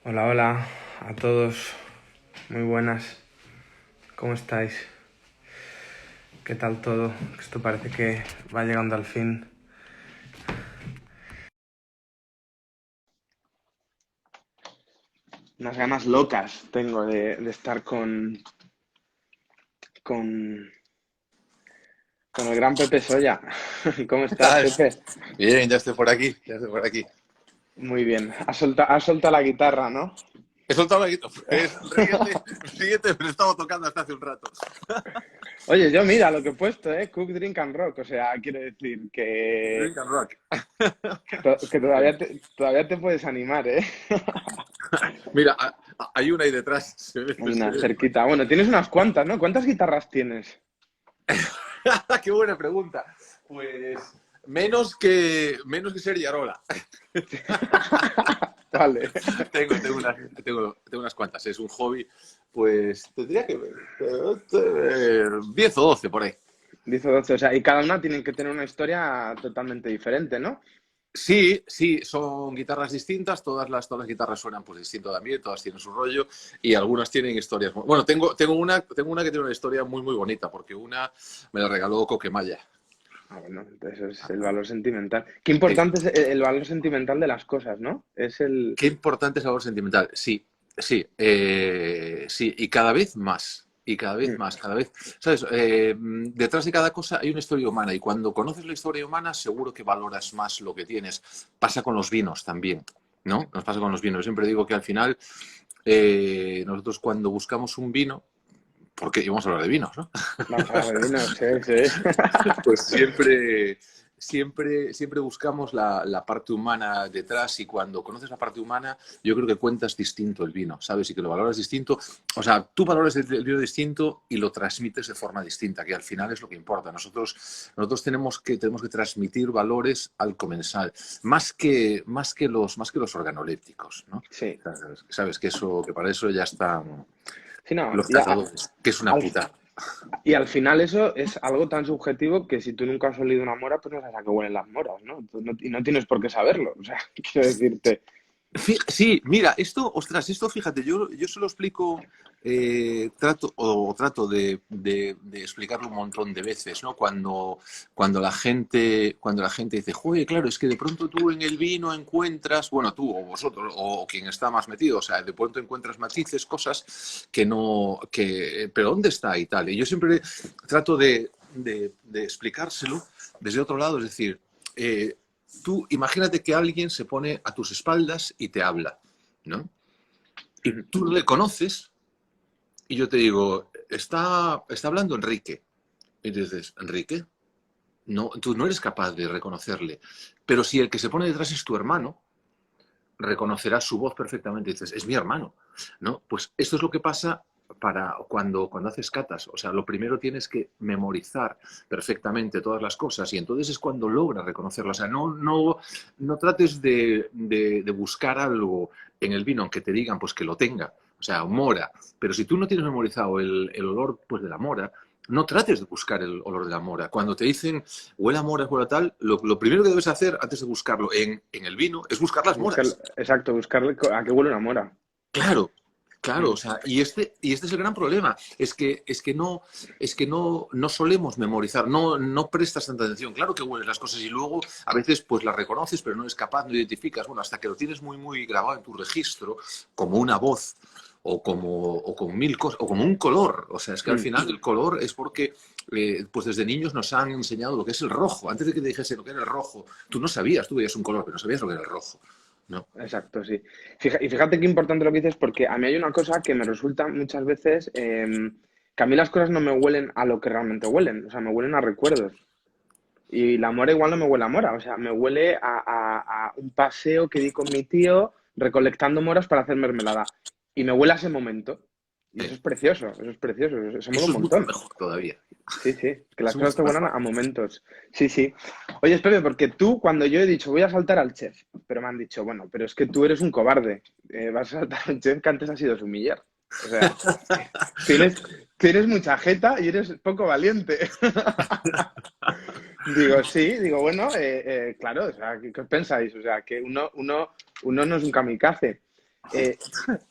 Hola, hola a todos. Muy buenas. ¿Cómo estáis? ¿Qué tal todo? Esto parece que va llegando al fin. Unas ganas locas tengo de estar con, con el gran Pepe Soya. ¿Cómo ¿Qué estás, tal? Pepe? Bien, ya estoy por aquí, ya estoy por aquí. Muy bien. Has soltado la guitarra, ¿no? He soltado la guitarra, pues ríete, pero estaba tocando hasta hace un rato. Oye, yo mira lo que he puesto, ¿eh? Cook, drink and rock. O sea, quiero decir Drink and rock. que Bueno, todavía te puedes animar, ¿eh? mira, hay una ahí detrás. Hay una cerquita. Bueno, tienes unas cuantas, ¿no? ¿Cuántas guitarras tienes? Qué buena pregunta. Pues menos que Sergi Arola. Vale. Tengo unas cuantas. Es un hobby, pues tendría que ver 10 o 12 por ahí. 10 o 12, o sea, y cada una tiene que tener una historia totalmente diferente, ¿no? Sí, sí, son guitarras distintas, todas las guitarras suenan pues distinto también, todas tienen su rollo y algunas tienen historias. Bueno, tengo una que tiene una historia muy muy bonita, porque una me la regaló Coquemaya. Ah, bueno, entonces es el valor sentimental. Qué Eh, importante es el valor sentimental de las cosas, ¿no? Es el... qué importante es el valor sentimental. Sí, sí, sí, y cada vez más. Y cada vez Mm, más, cada vez, ¿sabes? Detrás de cada cosa hay una historia humana y cuando conoces la historia humana seguro que valoras más lo que tienes. Pasa con los vinos también, ¿no? Nos pasa con los vinos. Yo siempre digo que al final nosotros cuando buscamos un vino, porque íbamos a hablar de vinos, ¿no? vamos a hablar de vino, sí, sí. Pues siempre buscamos la parte humana detrás y cuando conoces la parte humana, yo creo que cuentas distinto el vino, ¿sabes? Y que lo valoras distinto. O sea, tú valoras el vino distinto y lo transmites de forma distinta, que al final es lo que importa. Nosotros tenemos que transmitir valores al comensal, más que los organolépticos, ¿no? Sí, Sabes que para eso ya están sí, no, los cazadores, que es una al, puta. y al final eso es algo tan subjetivo que si tú nunca has olido una mora, pues no sabes a qué huelen las moras, ¿no? Y no tienes por qué saberlo, o sea, quiero decirte, Sí, mira, ostras, esto fíjate, yo se lo explico, trato de explicarlo un montón de veces, ¿no? Cuando la gente dice, joder, claro, es que de pronto tú en el vino encuentras, bueno, tú o vosotros, o quien está más metido, o sea, de pronto encuentras matices, cosas que no, pero ¿dónde está y tal? Y yo siempre trato de explicárselo desde otro lado, es decir, eh, tú imagínate que alguien se pone a tus espaldas y te habla, ¿no? Y ujú, tú le conoces y yo te digo, está hablando Enrique. Y tú dices, ¿Enrique? No, tú no eres capaz de reconocerle. Pero si el que se pone detrás es tu hermano, reconocerás su voz perfectamente. Y dices, es mi hermano, ¿no? Pues esto es lo que pasa para cuando haces catas. O sea, lo primero tienes que memorizar perfectamente todas las cosas y entonces es cuando logras reconocerlo. O sea, no trates de buscar algo en el vino, aunque te digan pues que lo tenga. O sea, mora. Pero si tú no tienes memorizado el olor pues, de la mora, no trates de buscar el olor de la mora. Cuando te dicen huele a mora, huele a tal, lo primero que debes hacer antes de buscarlo en el vino es buscar las moras. exacto, buscarle a qué huele una mora. Claro, claro, o Mm. sea, y este es el gran problema, es que no solemos memorizar, no prestas tanta atención. Claro que hueles las cosas y luego a veces pues las reconoces, pero no eres capaz, no identificas, bueno, hasta que lo tienes muy, muy grabado en tu registro, como una voz o como mil cosas, o como un color. O sea, es que al Mm. final el color es porque pues desde niños nos han enseñado lo que es el rojo. Antes de que te dijese lo que era el rojo, tú no sabías, tú veías un color, pero no sabías lo que era el rojo. ¿No? Exacto, sí. Y fíjate qué importante lo que dices, porque a mí hay una cosa que me resulta muchas veces que a mí las cosas no me huelen a lo que realmente huelen, o sea, me huelen a recuerdos. Y la mora igual no me huele a mora, o sea, me huele a un paseo que di con mi tío recolectando moras para hacer mermelada. Y me huele a ese momento. Y Sí. eso es precioso, eso mola Eso un es mucho montón. mejor todavía. Sí, sí, que las Es cosas mucho te huelan mejor. a momentos. Sí, sí. Oye, Pepe, porque tú, cuando yo he dicho voy a saltar al chef, pero me han dicho, bueno, pero es que tú eres un cobarde, vas a saltar al chef que antes ha sido su humillar. O sea, tienes, tienes mucha jeta y eres poco valiente. Digo, sí, digo, bueno, claro, o sea, ¿qué os pensáis? O sea, que uno no es un kamikaze. Eh,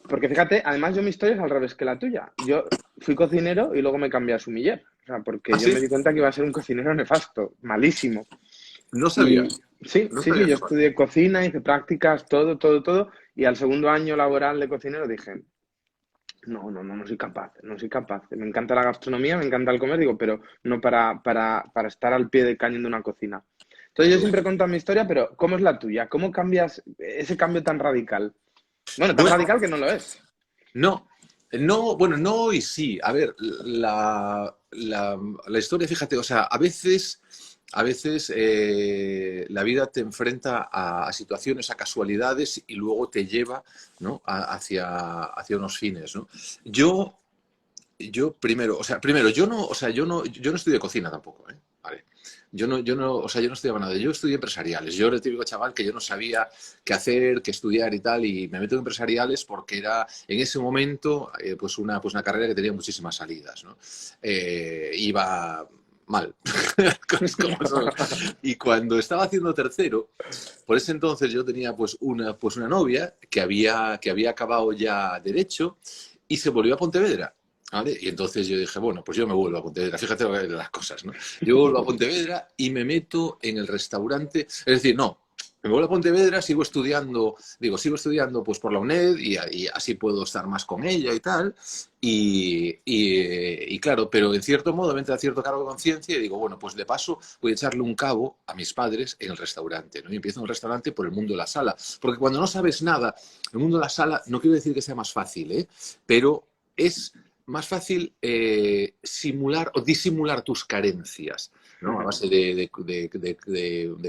Porque fíjate, además yo mi historia es al revés que la tuya. Yo fui cocinero y luego me cambié a sumiller. O sea, porque ¿Ah, yo sí? me di cuenta que iba a ser un cocinero nefasto, malísimo. No sabía. Y sí, No sí, sí, sabía yo esa parte. estudié cocina, hice prácticas, todo, todo, todo. Y al segundo año laboral de cocinero dije, no, no, no, no soy capaz, no soy capaz. Me encanta la gastronomía, me encanta el comer, digo, pero no para estar al pie del cañón de una cocina. Entonces yo siempre cuento mi historia, pero ¿cómo es la tuya? ¿Cómo cambias ese cambio tan radical? Bueno, tan Bueno, radical que no lo es. no, no, bueno, no y sí. A ver, la historia, fíjate, o sea, a veces la vida te enfrenta a situaciones, a casualidades y luego te lleva, ¿no? Hacia unos fines, ¿no? Yo, yo primero, o sea, primero, yo no, o sea, yo no estudié cocina tampoco, ¿eh? Vale. O sea, yo no estudiaba nada. Yo estudié empresariales. Yo era el típico chaval que yo no sabía qué hacer, qué estudiar y tal, y me meto en empresariales porque era en ese momento pues una carrera que tenía muchísimas salidas, ¿no? Iba mal, cosas como son. Y cuando estaba haciendo tercero, por ese entonces yo tenía pues una novia que había acabado ya derecho y se volvió a Pontevedra. ¿Vale? Y entonces yo dije, bueno, pues yo me vuelvo a Pontevedra. Fíjate las cosas, ¿no? Yo vuelvo a Pontevedra y me meto en el restaurante. Es decir, no, me vuelvo a Pontevedra, sigo estudiando pues por la UNED y así puedo estar más con ella y tal. Y claro, pero en cierto modo me entra cierto cargo de conciencia y digo, bueno, pues de paso voy a echarle un cabo a mis padres en el restaurante, ¿no? Y empiezo en el restaurante por el mundo de la sala. Porque cuando no sabes nada, el mundo de la sala no quiero decir que sea más fácil, ¿eh? Pero es más fácil simular o disimular tus carencias, ¿no? A base de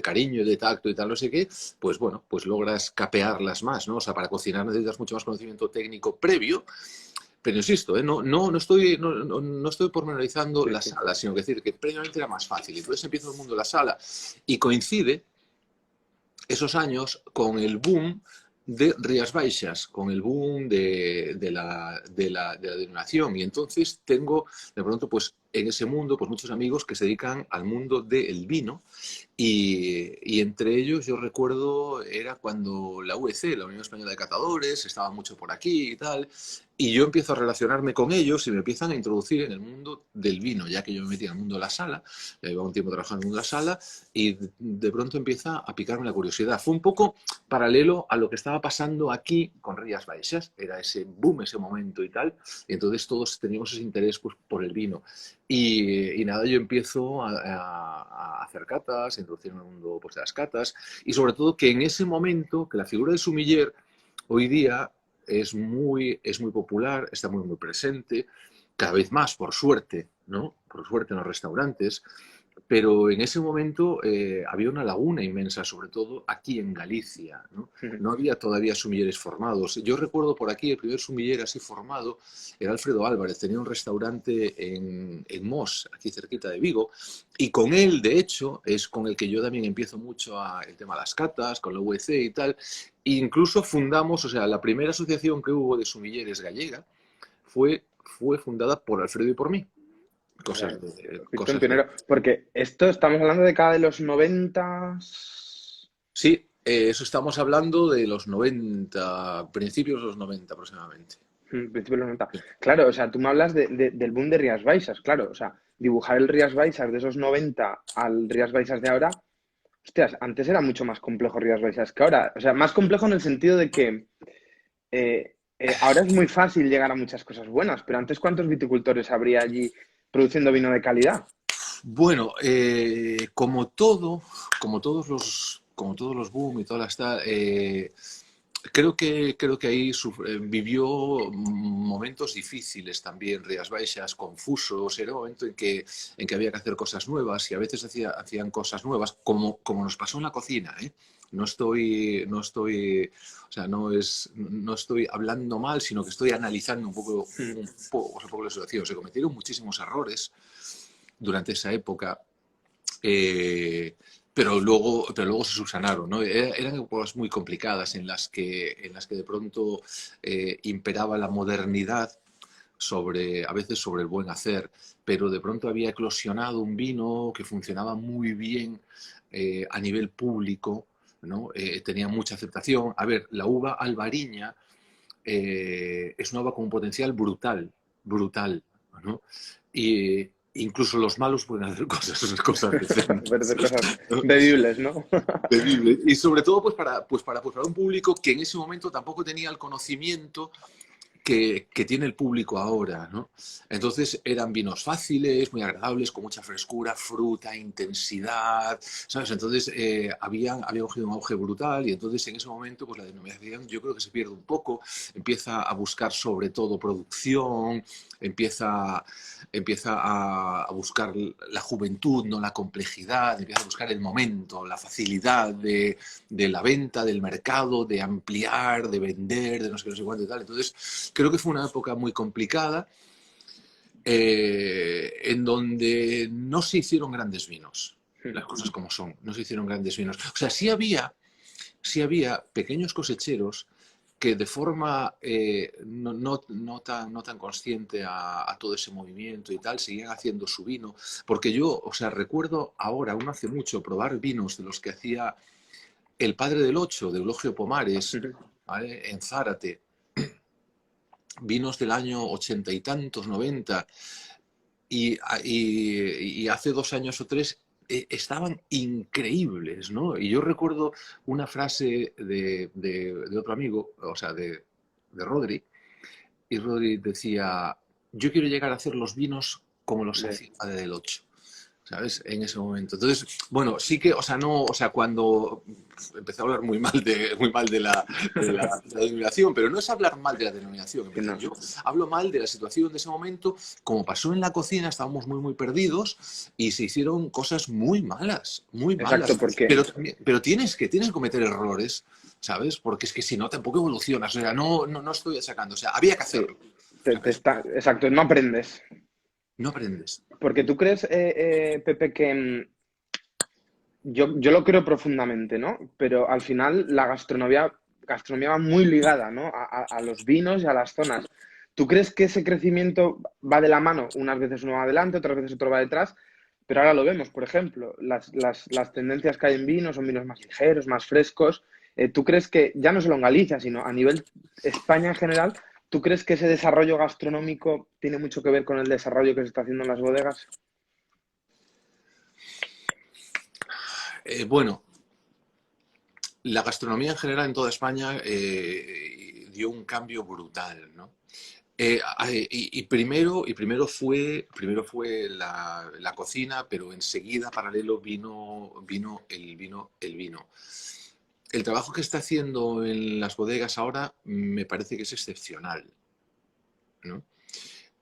cariño, de tacto y tal, no sé qué, pues bueno, pues logras capearlas más, ¿no? O sea, para cocinar necesitas mucho más conocimiento técnico previo, pero insisto, no estoy pormenorizando Sí, la sí. sala, sino que decir que previamente era más fácil. Entonces empiezo el mundo de la sala y coincide esos años con el boom de Rías Baixas, con el boom de la denominación. Y entonces tengo, de pronto, pues en ese mundo, pues muchos amigos que se dedican al mundo del vino. Y entre ellos yo recuerdo, era cuando la UEC, la Unión Española de Catadores, estaba mucho por aquí y tal. Y yo empiezo a relacionarme con ellos y me empiezan a introducir en el mundo del vino, ya que yo me metí en el mundo de la sala, ya llevaba un tiempo trabajando en el mundo de la sala, y de pronto empieza a picarme la curiosidad. Fue un poco paralelo a lo que estaba pasando aquí con Rías Baixas, era ese boom, ese momento y tal, y entonces todos teníamos ese interés pues, por el vino. Y nada, yo empiezo a hacer catas, a introducirme en el mundo pues, de las catas, y sobre todo que en ese momento, que la figura del sumiller hoy día es muy popular, está muy, muy presente, cada vez más, por suerte, ¿no? Por suerte en los restaurantes, pero en ese momento había una laguna inmensa, sobre todo aquí en Galicia, ¿no? No había todavía sumilleres formados. Yo recuerdo por aquí el primer sumiller así formado era Alfredo Álvarez, tenía un restaurante en Mos, aquí cerquita de Vigo, y con él, de hecho, es con el que yo también empiezo mucho el tema de las catas, con la UEC y tal. E incluso fundamos, o sea, la primera asociación que hubo de sumilleres gallega fue fundada por Alfredo y por mí. O sea, fuiste un Cosas de, pionero. Porque esto estamos hablando de cada de los 90. Sí, eso estamos hablando de los 90, principios de los 90 aproximadamente. Principios de los 90. Claro, o sea, tú me hablas del boom de Rías Baixas, claro. O sea, dibujar el Rías Baixas de esos 90 al Rías Baixas de ahora. Hostias, antes era mucho más complejo Rías Baixas que ahora. O sea, más complejo en el sentido de que ahora es muy fácil llegar a muchas cosas buenas, pero antes, ¿cuántos viticultores habría allí produciendo vino de calidad? Bueno, como todos los boom y todas las tal, creo que ahí vivió momentos difíciles también, Rías Baixas, confusos. Era un momento en que había que hacer cosas nuevas y a veces hacían cosas nuevas, como nos pasó en la cocina, ¿eh? O sea, no estoy hablando mal, sino que estoy analizando un poco la situación. Se cometieron muchísimos errores durante esa época, eh, pero luego se subsanaron, ¿no? Eran épocas muy complicadas en las que de pronto imperaba la modernidad a veces sobre el buen hacer, pero de pronto había eclosionado un vino que funcionaba muy bien a nivel público, ¿no? Tenía mucha aceptación. A ver, la uva albariña es una uva con un potencial brutal, brutal, ¿no? Y incluso los malos pueden hacer cosas Pero decentes, de cosas ¿no? bebibles, ¿no? Bebibles. Y sobre todo pues para un público que en ese momento tampoco tenía el conocimiento que tiene el público ahora, ¿no? Entonces eran vinos fáciles, muy agradables, con mucha frescura, fruta, intensidad, ¿sabes? Entonces había cogido un auge brutal y entonces en ese momento pues la denominación yo creo que se pierde un poco, empieza a buscar sobre todo producción, empieza, empieza a buscar la juventud, no la complejidad, empieza a buscar el momento, la facilidad de la venta, del mercado, de ampliar, de vender, de no sé qué, no sé cuánto y tal. Entonces, creo que fue una época muy complicada en donde no se hicieron grandes vinos, las cosas como son, no se hicieron grandes vinos. O sea, sí había pequeños cosecheros que de forma no tan consciente a todo ese movimiento y tal, seguían haciendo su vino. Porque yo, o sea, recuerdo ahora, aún hace mucho, probar vinos de los que hacía el padre del Ocho, de Eulogio Pomares, ¿vale? En Zárate, vinos del año 80 y tantos, 90, y hace 2 años o 3 estaban increíbles, ¿no? Y yo recuerdo una frase de otro amigo, o sea, de Rodri, y Rodri decía, yo quiero llegar a hacer los vinos como los hacía el padre del Ocho. ¿Sabes? En ese momento. Entonces, bueno, sí que, o sea, no, o sea, cuando empecé a hablar muy mal de la denominación, pero no es hablar mal de la denominación, Sí, no. yo hablo mal de la situación de ese momento, como pasó en la cocina, estábamos muy, muy perdidos y se hicieron cosas muy Exacto, malas, porque pero tienes que cometer errores, ¿sabes? Porque es que si no, tampoco evolucionas, o sea, no estoy sacando, o sea, había que sí, hacerlo, ¿sabes? exacto, no aprendes. No aprendes. Porque tú crees, Pepe, que yo lo creo profundamente, ¿no? Pero al final la gastronomía va muy ligada, ¿no? A los vinos y a las zonas. ¿Tú crees que ese crecimiento va de la mano? Unas veces uno va adelante, otras veces otro va detrás, pero ahora lo vemos, por ejemplo, las tendencias que hay en vinos son vinos más ligeros, más frescos. ¿Tú crees que, ya no solo en Galicia, sino a nivel España en general, ¿tú crees que ese desarrollo gastronómico tiene mucho que ver con el desarrollo que se está haciendo en las bodegas? Bueno, la gastronomía en general en toda España dio un cambio brutal, ¿no? Y primero fue la cocina, pero enseguida, paralelo, vino el vino. El trabajo que está haciendo en las bodegas ahora me parece que es excepcional, ¿no?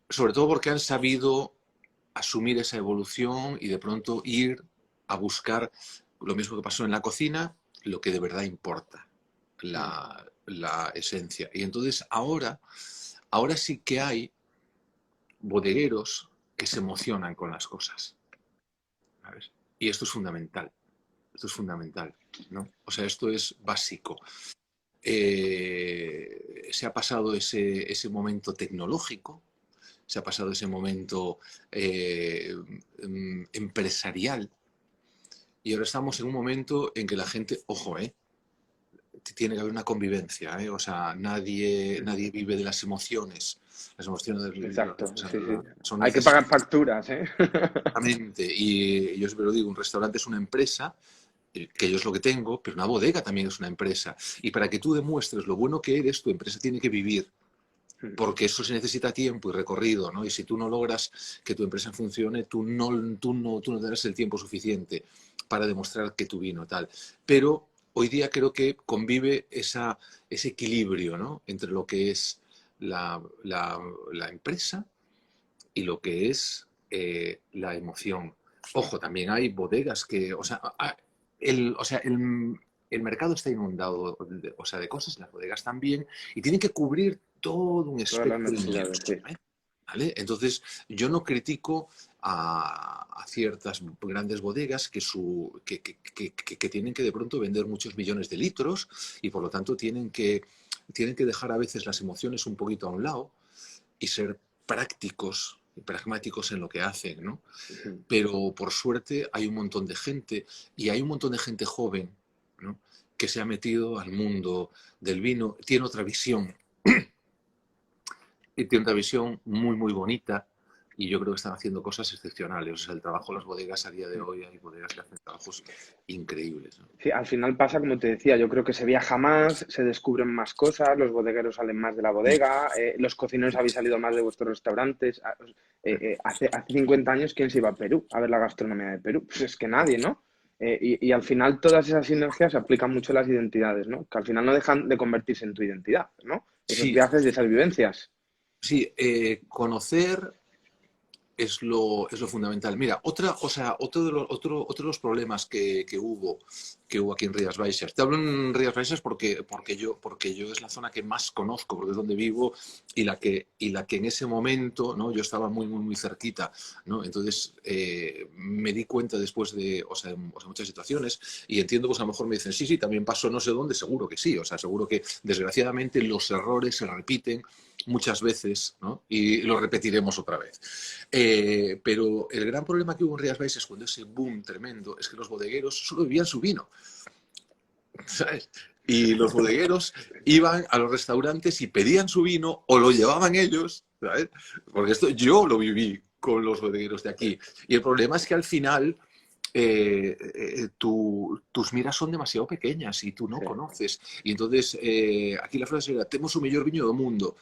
Sobre todo porque han sabido asumir esa evolución y de pronto ir a buscar lo mismo que pasó en la cocina, lo que de verdad importa, Mm. la esencia. Y entonces ahora sí que hay bodegueros que se emocionan con las cosas, ¿sabes? Y esto es fundamental, ¿no? O sea, esto es básico. Se ha pasado ese momento tecnológico, se ha pasado ese momento empresarial, y ahora estamos en un momento en que la gente, ojo, tiene que haber una convivencia, O sea, nadie vive de las emociones. Las emociones Exacto, o sea, sí, sí. son Hay que necesarias. pagar facturas, ¿eh? Y yo siempre lo digo, un restaurante es una empresa, que yo es lo que tengo, pero una bodega también es una empresa. Y para que tú demuestres lo bueno que eres, tu empresa tiene que vivir, porque eso se necesita tiempo y recorrido, ¿no? Y si tú no logras que tu empresa funcione, tú no tendrás el tiempo suficiente para demostrar que tu vino tal. Pero hoy día creo que convive ese equilibrio, ¿no? Entre lo que es la empresa y lo que es la emoción. Ojo, también hay bodegas que, o sea, el mercado está inundado de cosas, las bodegas también, y tienen que cubrir todo un Todas las espectro necesidades, inmenso, sí. ¿vale? Entonces, yo no critico a ciertas grandes bodegas que tienen que de pronto vender muchos millones de litros y por lo tanto tienen que dejar a veces las emociones un poquito a un lado y ser prácticos y pragmáticos en lo que hacen, ¿no? Ujú. Pero por suerte hay un montón de gente y hay un montón de gente joven, ¿no? Que se ha metido al mundo del vino, tiene otra visión, y tiene una visión muy, muy bonita. Y yo creo que están haciendo cosas excepcionales. O sea, el trabajo de las bodegas a día de hoy, hay bodegas que hacen trabajos increíbles, ¿no? Sí, al final pasa, como te decía, yo creo que se viaja más, se descubren más cosas, los bodegueros salen más de la bodega, los cocineros habéis salido más de vuestros restaurantes. Hace 50 años, ¿quién se iba a Perú a ver la gastronomía de Perú? Pues es que nadie, ¿no? Y al final todas esas sinergias se aplican mucho a las identidades, ¿no? Que al final no dejan de convertirse en tu identidad, ¿no? Esos Sí, viajes y esas vivencias. sí, conocer es lo fundamental. Mira, o sea, otro de los problemas que hubo aquí en Rías Baixas. Te hablo en Rías Baixas porque yo es la zona que más conozco, porque es donde vivo y la que en ese momento, ¿no? Yo estaba muy, muy, muy cerquita, ¿no? Entonces me di cuenta después de, o sea, muchas situaciones y entiendo, pues a lo mejor me dicen, sí, sí, también pasó no sé dónde, seguro que sí, o sea, seguro que desgraciadamente los errores se repiten muchas veces, ¿no? Y lo repetiremos otra vez. Pero el gran problema que hubo en Rías Baixas cuando ese boom tremendo es que los bodegueros solo bebían su vino, ¿sabes? Y los bodegueros iban a los restaurantes y pedían su vino o lo llevaban ellos, ¿sabes? Porque esto yo lo viví con los bodegueros de aquí. Y el problema es que al final tus miras son demasiado pequeñas y tú no Sí, conoces. Y entonces aquí la frase era, tenemos o mellor viño do mundo.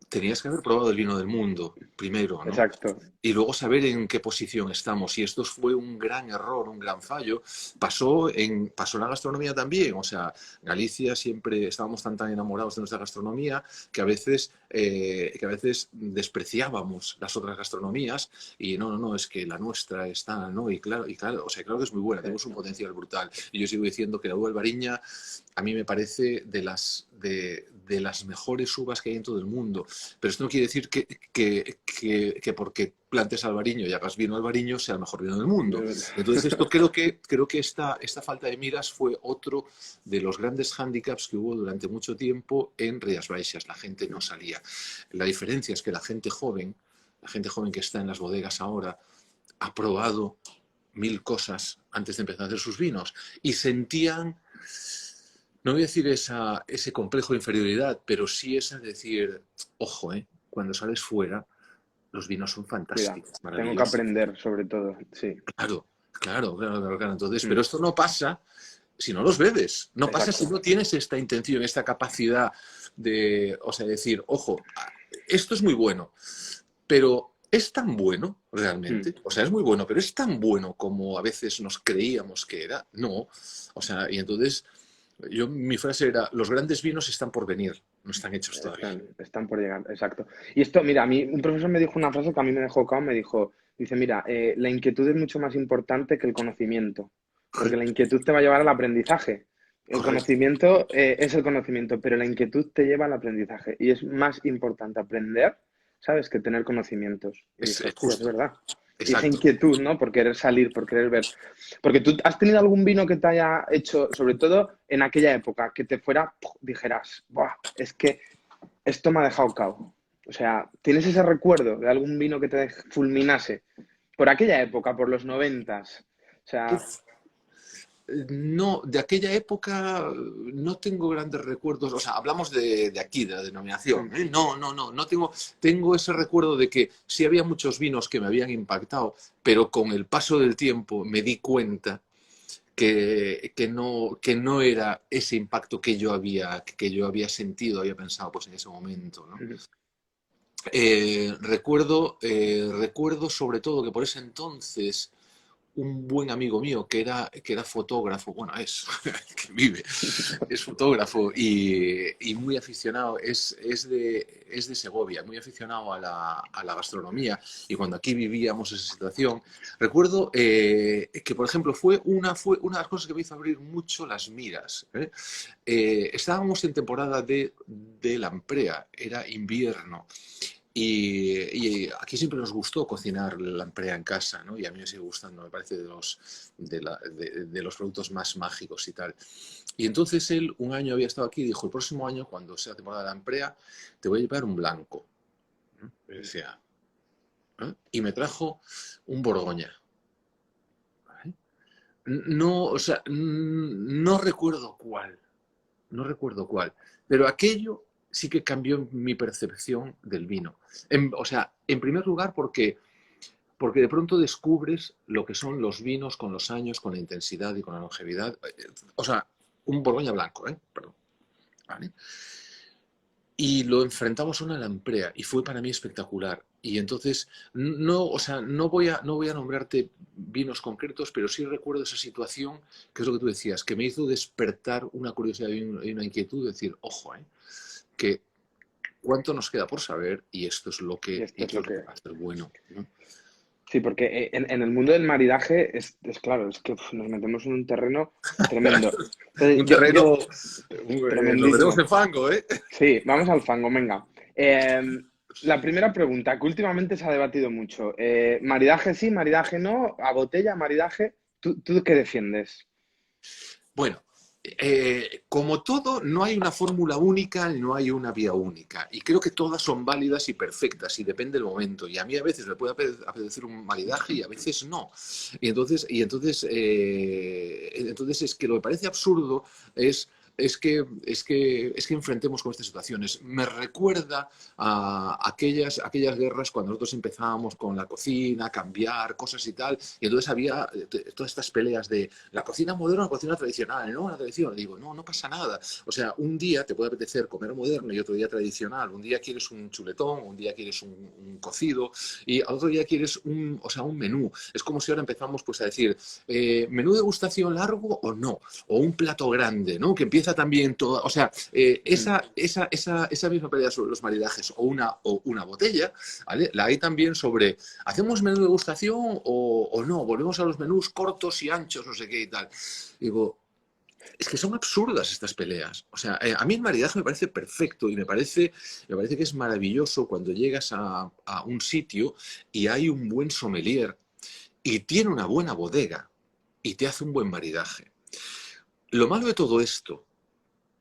Tenías que haber probado el vino del mundo primero, ¿no? exacto. Y luego saber en qué posición estamos. Y esto fue un gran error, un gran fallo. Pasó en la gastronomía también. O sea, Galicia siempre estábamos tan enamorados de nuestra gastronomía que a veces despreciábamos las otras gastronomías y no, es que la nuestra está, ¿no? Y claro, o sea, claro que es muy buena, Sí, tenemos un potencial brutal. Y yo sigo diciendo que la uva albariña a mí me parece de las mejores uvas que hay en todo el mundo. Pero esto no quiere decir que porque plantes albariño y hagas vino albariño sea el mejor vino del mundo. Entonces, esto creo que esta falta de miras fue otro de los grandes hándicaps que hubo durante mucho tiempo en Rías Baixas. La gente no salía. La diferencia es que la gente joven que está en las bodegas ahora, ha probado mil cosas antes de empezar a hacer sus vinos y sentían, no voy a decir ese complejo de inferioridad, pero sí esa de decir, ojo, cuando sales fuera, los vinos son cuidado. fantásticos, Tengo que maravillosos. aprender, sobre todo. Sí, Claro. Entonces, pero mm, esto no pasa si no los bebes, no pasa si exacto. no tienes esta intención, esta capacidad de, o sea, decir, ojo, esto es muy bueno, pero ¿es tan bueno Mm. realmente? O sea, es muy bueno, pero ¿es tan bueno como a veces nos creíamos que era? No. O sea, y entonces mi frase era, los grandes vinos están por venir, no están hechos todavía. Están por llegar, exacto. Y esto, mira, a mí un profesor me dijo una frase que a mí me dejó cao, me dijo, dice, mira, la inquietud es mucho más importante que el conocimiento, porque la Correcto, inquietud te va a llevar al aprendizaje. El correcto. conocimiento es el conocimiento, pero la inquietud te lleva al aprendizaje. Y es más importante aprender, ¿sabes?, que tener conocimientos. Y dije, Es hostia, es justo, verdad. Y esa exacto. inquietud, ¿no? Por querer salir, por querer ver. Porque tú has tenido algún vino que te haya hecho, sobre todo en aquella época, que te fuera, dijeras, Buah, es que esto me ha dejado cao. O sea, ¿tienes ese recuerdo de algún vino que te fulminase? Por aquella época, por los 90s. O sea, Uf, no, de aquella época no tengo grandes recuerdos, o sea, hablamos de aquí, de la denominación, mm, ¿eh? No tengo ese recuerdo de que sí había muchos vinos que me habían impactado, pero con el paso del tiempo me di cuenta que no era ese impacto que yo había sentido, había pensado pues en ese momento, ¿no? mm, Recuerdo sobre todo que por ese entonces un buen amigo mío que era fotógrafo, bueno, que vive, es fotógrafo y muy aficionado, es de Segovia, muy aficionado a la gastronomía. Y cuando aquí vivíamos esa situación, recuerdo que, por ejemplo, fue una de las cosas que me hizo abrir mucho las miras. Estábamos en temporada de lamprea, era invierno. Y aquí siempre nos gustó cocinar la lamprea en casa, ¿no? Y a mí me sigue gustando, me parece de los productos más mágicos y tal. Y entonces él un año había estado aquí y dijo, el próximo año, cuando sea temporada de lamprea, te voy a llevar un blanco. ¿No? Y decía, ¿eh? Y me trajo un Borgoña. ¿Vale? No, o sea, no recuerdo cuál, pero aquello sí que cambió mi percepción del vino. O sea, en primer lugar porque de pronto descubres lo que son los vinos con los años, con la intensidad y con la longevidad. O sea, un Borgoña blanco, ¿eh? Perdón. ¿Vale? Y lo enfrentamos a una lamprea y fue para mí espectacular. Y entonces, no, o sea, no voy a nombrarte vinos concretos, pero sí recuerdo esa situación, que es lo que tú decías, que me hizo despertar una curiosidad y una inquietud, de decir, ojo, que cuánto nos queda por saber y Y esto es esto lo es lo que que... va a ser bueno, ¿no? Sí, porque en el mundo del maridaje es claro, es que nos metemos en un terreno tremendo. Entonces, Un terreno, nos metemos tremendísimo. en fango, ¿eh? Sí, vamos al fango, venga. La primera pregunta, que últimamente se ha debatido mucho. Maridaje sí, maridaje no, a botella, maridaje. ¿Tú qué defiendes? Bueno, como todo, no hay una fórmula única, no hay una vía única. Y creo que todas son válidas y perfectas y depende del momento. Y a mí a veces me puede apetecer un maridaje y a veces no. Entonces es que lo que parece absurdo es es que enfrentemos con estas situaciones. Me recuerda a aquellas guerras cuando nosotros empezábamos con la cocina, cambiar cosas y tal, y entonces había todas estas peleas de la cocina moderna o la cocina tradicional, ¿no? La tradición. Digo, no, no pasa nada. O sea, un día te puede apetecer comer moderno y otro día tradicional. Un día quieres un chuletón, un día quieres un cocido y al otro día quieres un menú. Es como si ahora empezamos pues a decir, menú de degustación largo o no, o un plato grande, ¿no? Que empieza también todo, o sea, Mm. esa misma pelea sobre los maridajes o una botella, ¿vale? La hay también sobre, ¿hacemos menú de degustación o no? Volvemos a los menús cortos y anchos, no sé qué y tal. Digo, es que son absurdas estas peleas. O sea, a mí el maridaje me parece perfecto y me parece que es maravilloso cuando llegas a un sitio y hay un buen sommelier y tiene una buena bodega y te hace un buen maridaje. Lo malo de todo esto,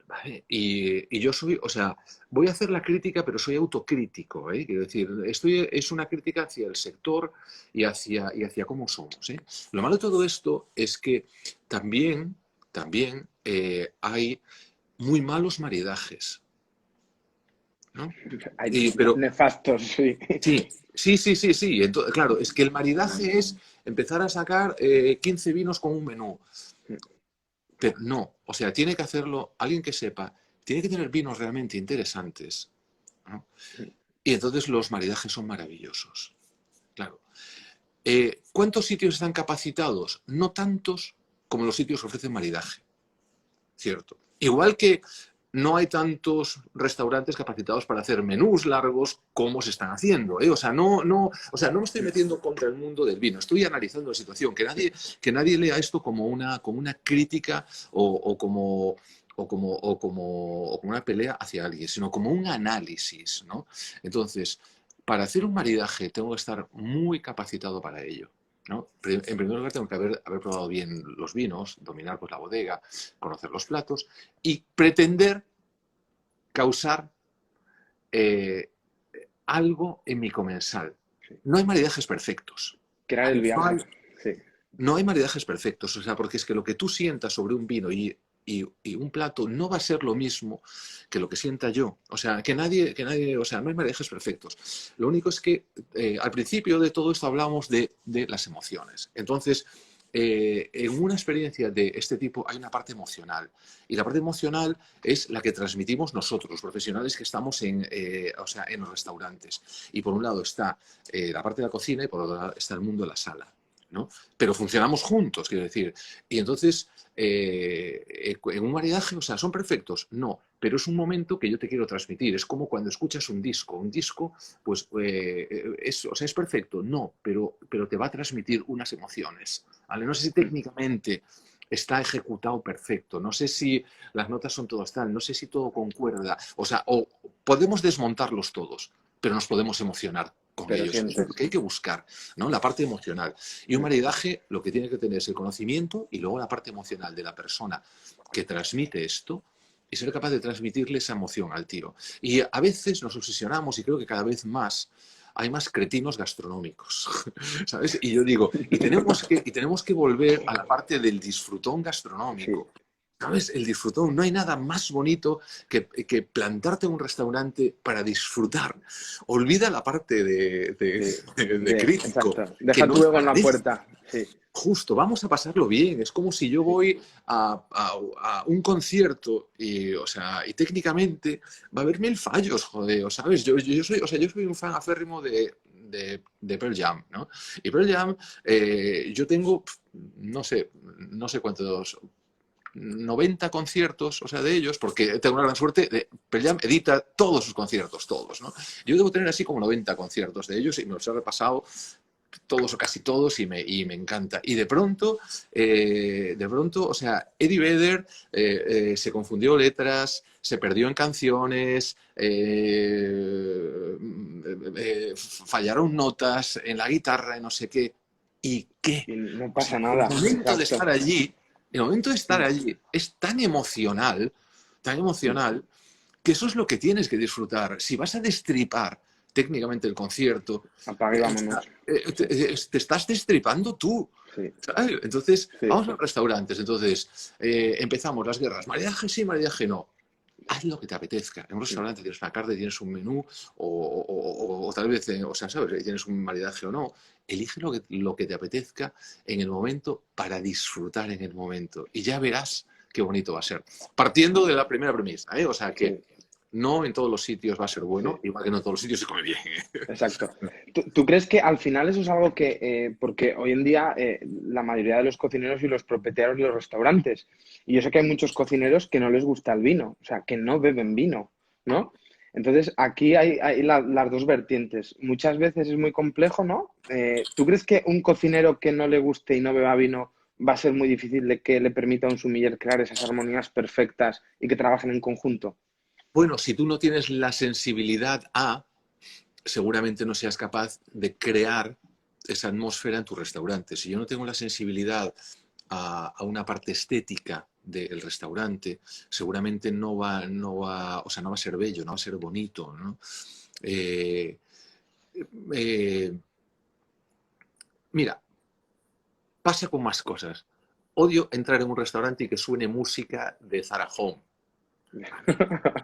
¿vale? Y yo soy, o sea, voy a hacer la crítica, pero soy autocrítico, ¿eh? Quiero decir, es una crítica hacia el sector y hacia cómo somos, ¿eh? Lo malo de todo esto es que también hay muy malos maridajes, ¿no? Hay Pero nefastos, sí. sí, sí, sí, sí, sí. Entonces, claro, es que el maridaje es empezar a sacar 15 vinos con un menú. Pero no, o sea, tiene que hacerlo alguien que sepa, tiene que tener vinos realmente interesantes, ¿no? Y entonces los maridajes son maravillosos. Claro. ¿Cuántos sitios están capacitados? No tantos como los sitios que ofrecen maridaje, ¿cierto? Igual que no hay tantos restaurantes capacitados para hacer menús largos como se están haciendo, ¿eh? O sea, no me estoy metiendo contra el mundo del vino, estoy analizando la situación, que nadie lea esto como una crítica o como una pelea hacia alguien, sino como un análisis, ¿no? Entonces, para hacer un maridaje tengo que estar muy capacitado para ello, ¿no? En primer lugar, tengo que haber probado bien los vinos, dominar pues, la bodega, conocer los platos y pretender causar eh, algo en mi comensal. No hay maridajes perfectos. Crear el ¿Vale? viaje, sí. No hay maridajes perfectos, o sea, porque es que lo que tú sientas sobre un vino y un plato no va a ser lo mismo que lo que sienta yo. O sea, o sea, no hay maridajes perfectos. Lo único es que al principio de todo esto hablamos de las emociones. Entonces, en una experiencia de este tipo hay una parte emocional. Y la parte emocional es la que transmitimos nosotros, los profesionales que estamos en los restaurantes. Y por un lado está la parte de la cocina y por otro lado está el mundo de la sala, ¿no? Pero funcionamos juntos, quiero decir. Y entonces, en un maridaje, o sea, ¿son perfectos? No, pero es un momento que yo te quiero transmitir. Es como cuando escuchas un disco. Un disco, pues, o sea, ¿es perfecto? No, pero te va a transmitir unas emociones, ¿vale? No sé si técnicamente está ejecutado perfecto, no sé si las notas son todas tal, no sé si todo concuerda. O sea, o podemos desmontarlos todos, pero nos podemos emocionar con Pero ellos. Eso es lo sientes. que hay que buscar, ¿no? La parte emocional. Y un maridaje lo que tiene que tener es el conocimiento y luego la parte emocional de la persona que transmite esto y ser capaz de transmitirle esa emoción al tío. Y a veces nos obsesionamos, y creo que cada vez más hay más cretinos gastronómicos, ¿sabes? Y yo digo, y tenemos que volver a la parte del disfrutón Sí. gastronómico. ¿Sabes? El disfrutón. No hay nada más bonito que plantarte en un restaurante para disfrutar. Olvida la parte Sí, de crítico, exacto. que Deja no tu es ego en para la eso. puerta. Sí, Justo, vamos a pasarlo bien. Es como si yo sí, voy a un concierto y, o sea, y técnicamente va a haber mil fallos, joder, ¿sabes? Yo soy un fan aférrimo de Pearl Jam, ¿no? Y Pearl Jam, yo tengo, no sé cuántos, 90 conciertos, o sea, de ellos, porque tengo una gran suerte, Pearl Jam edita todos sus conciertos, todos, ¿no? Yo debo tener así como 90 conciertos de ellos y me los he repasado todos o casi todos y me encanta. Y de pronto, o sea, Eddie Vedder se confundió letras, se perdió en canciones, fallaron notas en la guitarra, y no sé qué. ¿Y qué? y no O sea, pasa nada. Exacto. el momento de estar Mm, allí es tan mm. emocional, que eso es lo que tienes que disfrutar. Si vas a destripar técnicamente el concierto, Apague y vámonos. Sí, te estás destripando tú. sí, ¿Sabes? Entonces, sí. vamos a los restaurantes. Entonces, empezamos las guerras. Maridaje sí, maridaje no. Haz lo que te apetezca. En un Mm. restaurante tienes una carta, tienes un menú, o tal vez, o sea, ¿sabes? Tienes un maridaje o no. Elige lo que te apetezca en el momento para disfrutar en el momento. Y ya verás qué bonito va a ser. Partiendo de la primera premisa, ¿eh? O sea, que Sí, no en todos los sitios va a ser sí. bueno, igual que no en todos los sitios se come bien. Exacto. ¿Tú crees que al final eso es algo que, porque hoy en día la mayoría de los cocineros y los propietarios de los restaurantes, y yo sé que hay muchos cocineros que no les gusta el vino, o sea, que no beben vino, ¿no? Entonces, aquí hay las dos vertientes. Muchas veces es muy complejo, ¿no? ¿Tú crees que un cocinero que no le guste y no beba vino va a ser muy difícil de que le permita a un sumiller crear esas armonías perfectas y que trabajen en conjunto? Bueno, si tú no tienes la sensibilidad seguramente no seas capaz de crear esa atmósfera en tu restaurante. Si yo no tengo la sensibilidad a una parte estética del restaurante, seguramente no va a ser bello, no va a ser bonito, ¿no? Eh, eh, Mira, pasa con más cosas. Odio entrar en un restaurante y que suene música de Zara Home. ¿Vale?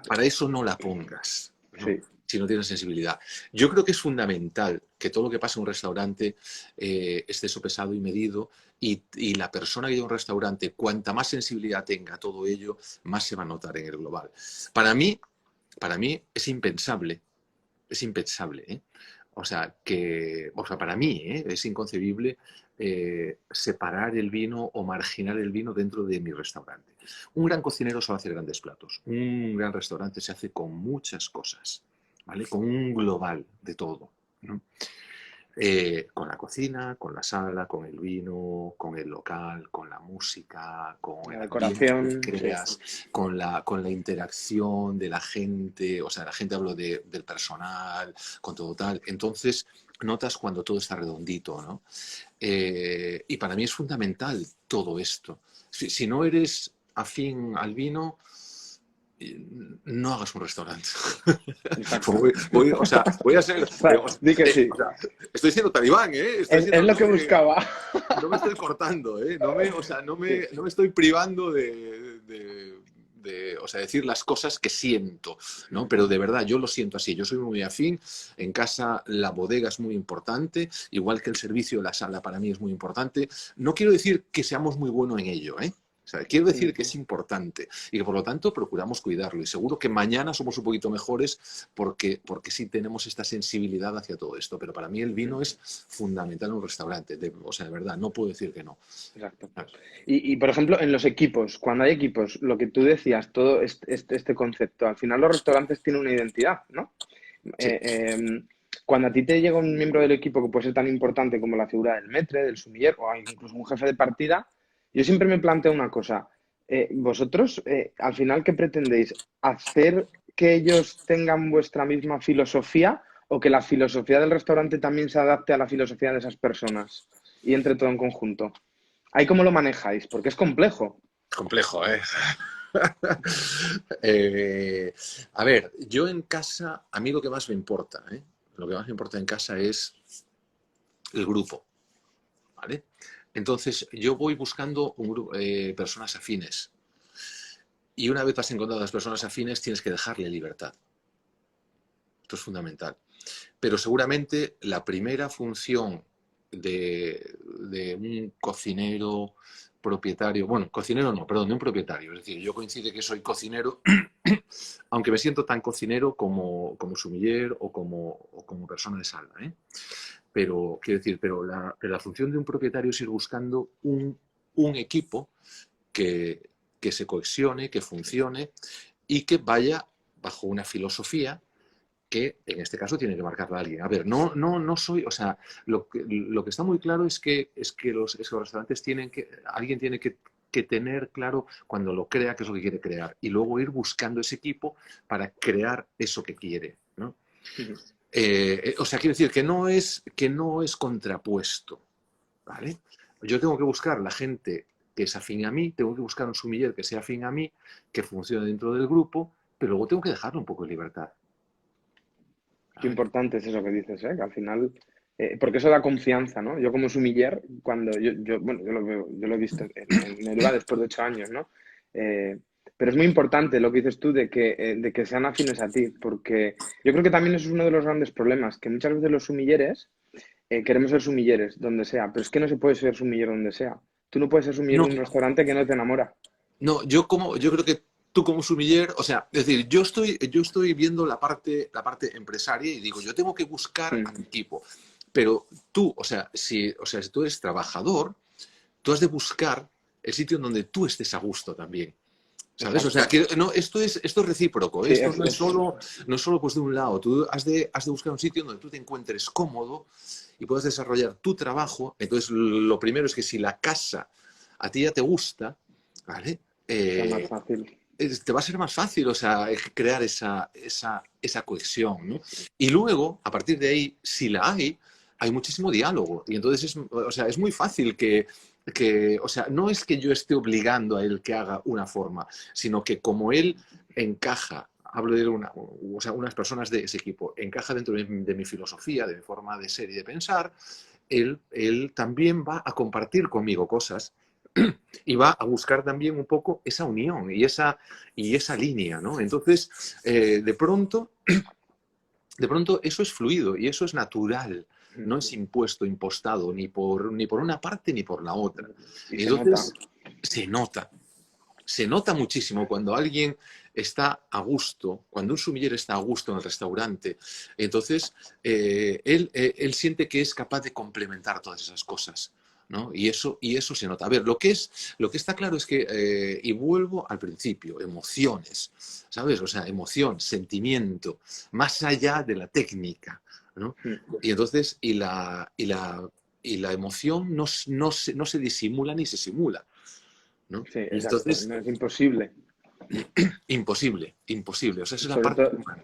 Para eso no la pongas, ¿no? Sí, Si no tienes sensibilidad. Yo creo que es fundamental que todo lo que pasa en un restaurante esté sopesado y medido, y la persona que lleva un restaurante, cuanta más sensibilidad tenga a todo ello, más se va a notar en el global. Para mí es impensable, ¿eh? O sea, para mí, es inconcebible separar el vino o marginar el vino dentro de mi restaurante. Un gran cocinero sabe hacer grandes platos. Un gran restaurante se hace con muchas cosas, ¿vale? Con un global de todo, ¿no? Con la cocina, con la sala, con el vino, con el local, con la música, con la el ambiente que decoración, sí. creas, con la interacción de la gente, o sea, la gente hablo del personal, con todo tal. Entonces, notas cuando todo está redondito, ¿no? Y para mí es fundamental todo esto. Si no eres afín al vino, no hagas un restaurante. Exacto. O sea, voy a ser. Di que sí. O sea, estoy siendo talibán, ¿eh? Es lo que buscaba. No me estoy cortando, ¿eh? O sea, no Sí, me, no me estoy privando o sea, decir las cosas que siento, ¿no? Pero de verdad, yo lo siento así. Yo soy muy afín. En casa la bodega es muy importante, igual que el servicio de la sala para mí es muy importante. No quiero decir que seamos muy buenos en ello, ¿eh? O sea, quiero decir que es importante y que por lo tanto procuramos cuidarlo. Y seguro que mañana somos un poquito mejores porque sí tenemos esta sensibilidad hacia todo esto. Pero para mí el vino es fundamental en un restaurante. O sea, de verdad, no puedo decir que no. exacto. Por ejemplo, en los equipos, cuando hay equipos, lo que tú decías, todo este concepto, al final los restaurantes tienen una identidad, ¿no? Sí. Eh, eh, Cuando a ti te llega un miembro del equipo que puede ser tan importante como la figura del maître, del sumiller o incluso un jefe de partida, yo siempre me planteo una cosa. Vosotros, al final, ¿qué pretendéis? ¿Hacer que ellos tengan vuestra misma filosofía o que la filosofía del restaurante también se adapte a la filosofía de esas personas y entre todo en conjunto? ¿Ahí cómo lo manejáis? Porque es complejo. Complejo, ¿eh? Eh, a ver, yo en casa, a mí lo que más me importa, ¿eh? Lo que más me importa en casa es el grupo, ¿vale? Entonces, yo voy buscando personas afines. Y una vez has encontrado a las personas afines, tienes que dejarle libertad. Esto es fundamental. Pero seguramente la primera función de un cocinero propietario, bueno, cocinero no, perdón, de un propietario, es decir, yo coincide que soy cocinero, aunque me siento tan cocinero como sumiller o como persona de sala, ¿eh? Pero, quiero decir, pero la función de un propietario es ir buscando un equipo que se cohesione, que funcione y que vaya bajo una filosofía que en este caso tiene que marcarla alguien. A ver, no soy, o sea, lo que está muy claro es que los restaurantes alguien tiene que tener claro cuando lo crea qué es lo que quiere crear y luego ir buscando ese equipo para crear eso que quiere, ¿no? O sea, quiero decir que no es contrapuesto, ¿vale? Yo tengo que buscar la gente que es afín a mí, tengo que buscar un sumiller que sea afín a mí, que funcione dentro del grupo, pero luego tengo que dejarle un poco de libertad. Qué ¿Vale? importante es eso que dices, ¿eh? Que al final, porque eso da confianza, ¿no? Yo como sumiller, cuando bueno, yo lo veo, yo lo he visto en Elba después de 8 años, ¿no? Eh, pero es muy importante lo que dices tú de que sean afines a ti, porque yo creo que también eso es uno de los grandes problemas, que muchas veces los sumilleres queremos ser sumilleres donde sea, pero es que no se puede ser sumiller donde sea. Tú no puedes ser sumiller No, de un restaurante que no te enamora. no, yo creo que tú como sumiller, o sea, es decir, yo estoy viendo la parte empresaria y digo, yo tengo que buscar a mi Mm, equipo. Pero tú, si tú eres trabajador, tú has de buscar el sitio en donde tú estés a gusto también. ¿Sabes? O sea, exacto. que no, esto es recíproco, Sí, esto no es solo pues, de un lado. Tú has de buscar un sitio donde tú te encuentres cómodo y puedas desarrollar tu trabajo. Entonces, lo primero es que si la casa a ti ya te gusta, ¿vale? sea más Eh, fácil. te va a ser más fácil, o sea, crear esa cohesión, ¿no? Y luego, a partir de ahí, si la hay muchísimo diálogo. Y entonces o sea, es muy fácil o sea, no es que yo esté obligando a él que haga una forma, sino que como él encaja, hablo de o sea, unas personas de ese equipo, encaja dentro de mi filosofía, de mi forma de ser y de pensar, él también va a compartir conmigo cosas y va a buscar también un poco esa unión y esa línea, ¿no? Entonces, de pronto eso es fluido y eso es natural, no es impuesto, impostado, ni por una parte ni por la otra. Y Y se nota. entonces se nota muchísimo cuando alguien está a gusto, cuando un sumiller está a gusto en el restaurante, entonces él siente que es capaz de complementar todas esas cosas, ¿no? Y eso se nota. A ver, lo que está claro es que, y vuelvo al principio, emociones, ¿sabes? O sea, emoción, sentimiento, más allá de la técnica, ¿no? Y entonces, y la emoción no se disimula ni se simula, ¿no? Sí, Y exacto. entonces, No es imposible. imposible, imposible. O sea, esa es la Sobre parte todo, humana.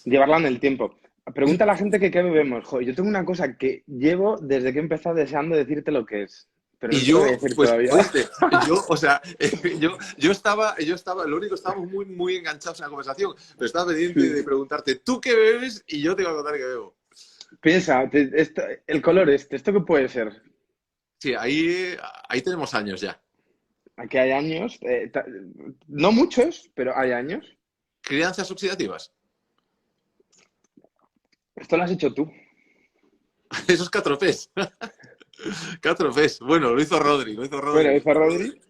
llevarla en el tiempo. Pregunta a la gente que qué bebemos. Joder, yo tengo una cosa que llevo desde que he empezado deseando decirte lo que es, pero Y no te lo voy a yo, decir pues, todavía. oíste, o sea, yo estaba, lo único, estábamos muy, muy enganchados en la conversación, pero estaba pendiente de Sí. preguntarte, ¿tú qué bebes? Y yo te iba a contar qué bebo. Piensa, el color ¿esto qué puede ser? Sí, ahí tenemos años ya. Aquí hay años, no muchos, pero hay años. Crianzas oxidativas. Esto lo has hecho tú. Eso es Catrofés. Catrofés. Bueno, lo hizo Rodri, Bueno, lo hizo hizo Rodri. Rodri,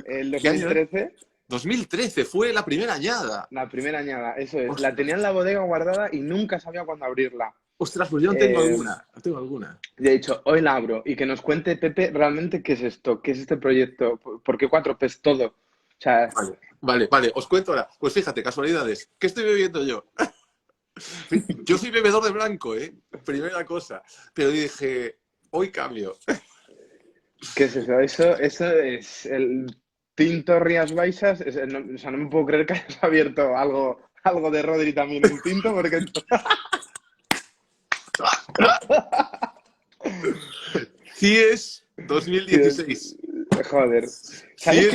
el ¿Qué año es? 2013, 2013, fue la primera añada. la primera añada, eso es. La tenía Ostras, en la bodega guardada y nunca sabía cuándo abrirla. ostras, pues yo no tengo Eh, alguna. No tengo alguna. De hecho, hoy la abro y que nos cuente Pepe realmente qué es esto, qué es este proyecto, por qué 4Ps todo. O sea, Vale, vale, vale, os cuento ahora. Pues fíjate, casualidades. ¿Qué estoy bebiendo yo? Yo soy bebedor de blanco, ¿eh? Primera cosa. Pero dije, hoy cambio. ¿qué es eso? Eso es el tinto Rías Baixas. O sea, no me puedo creer que hayas abierto algo de Rodri también en tinto, porque CIES Dios, 2016. joder. ¿Sabes que CIES.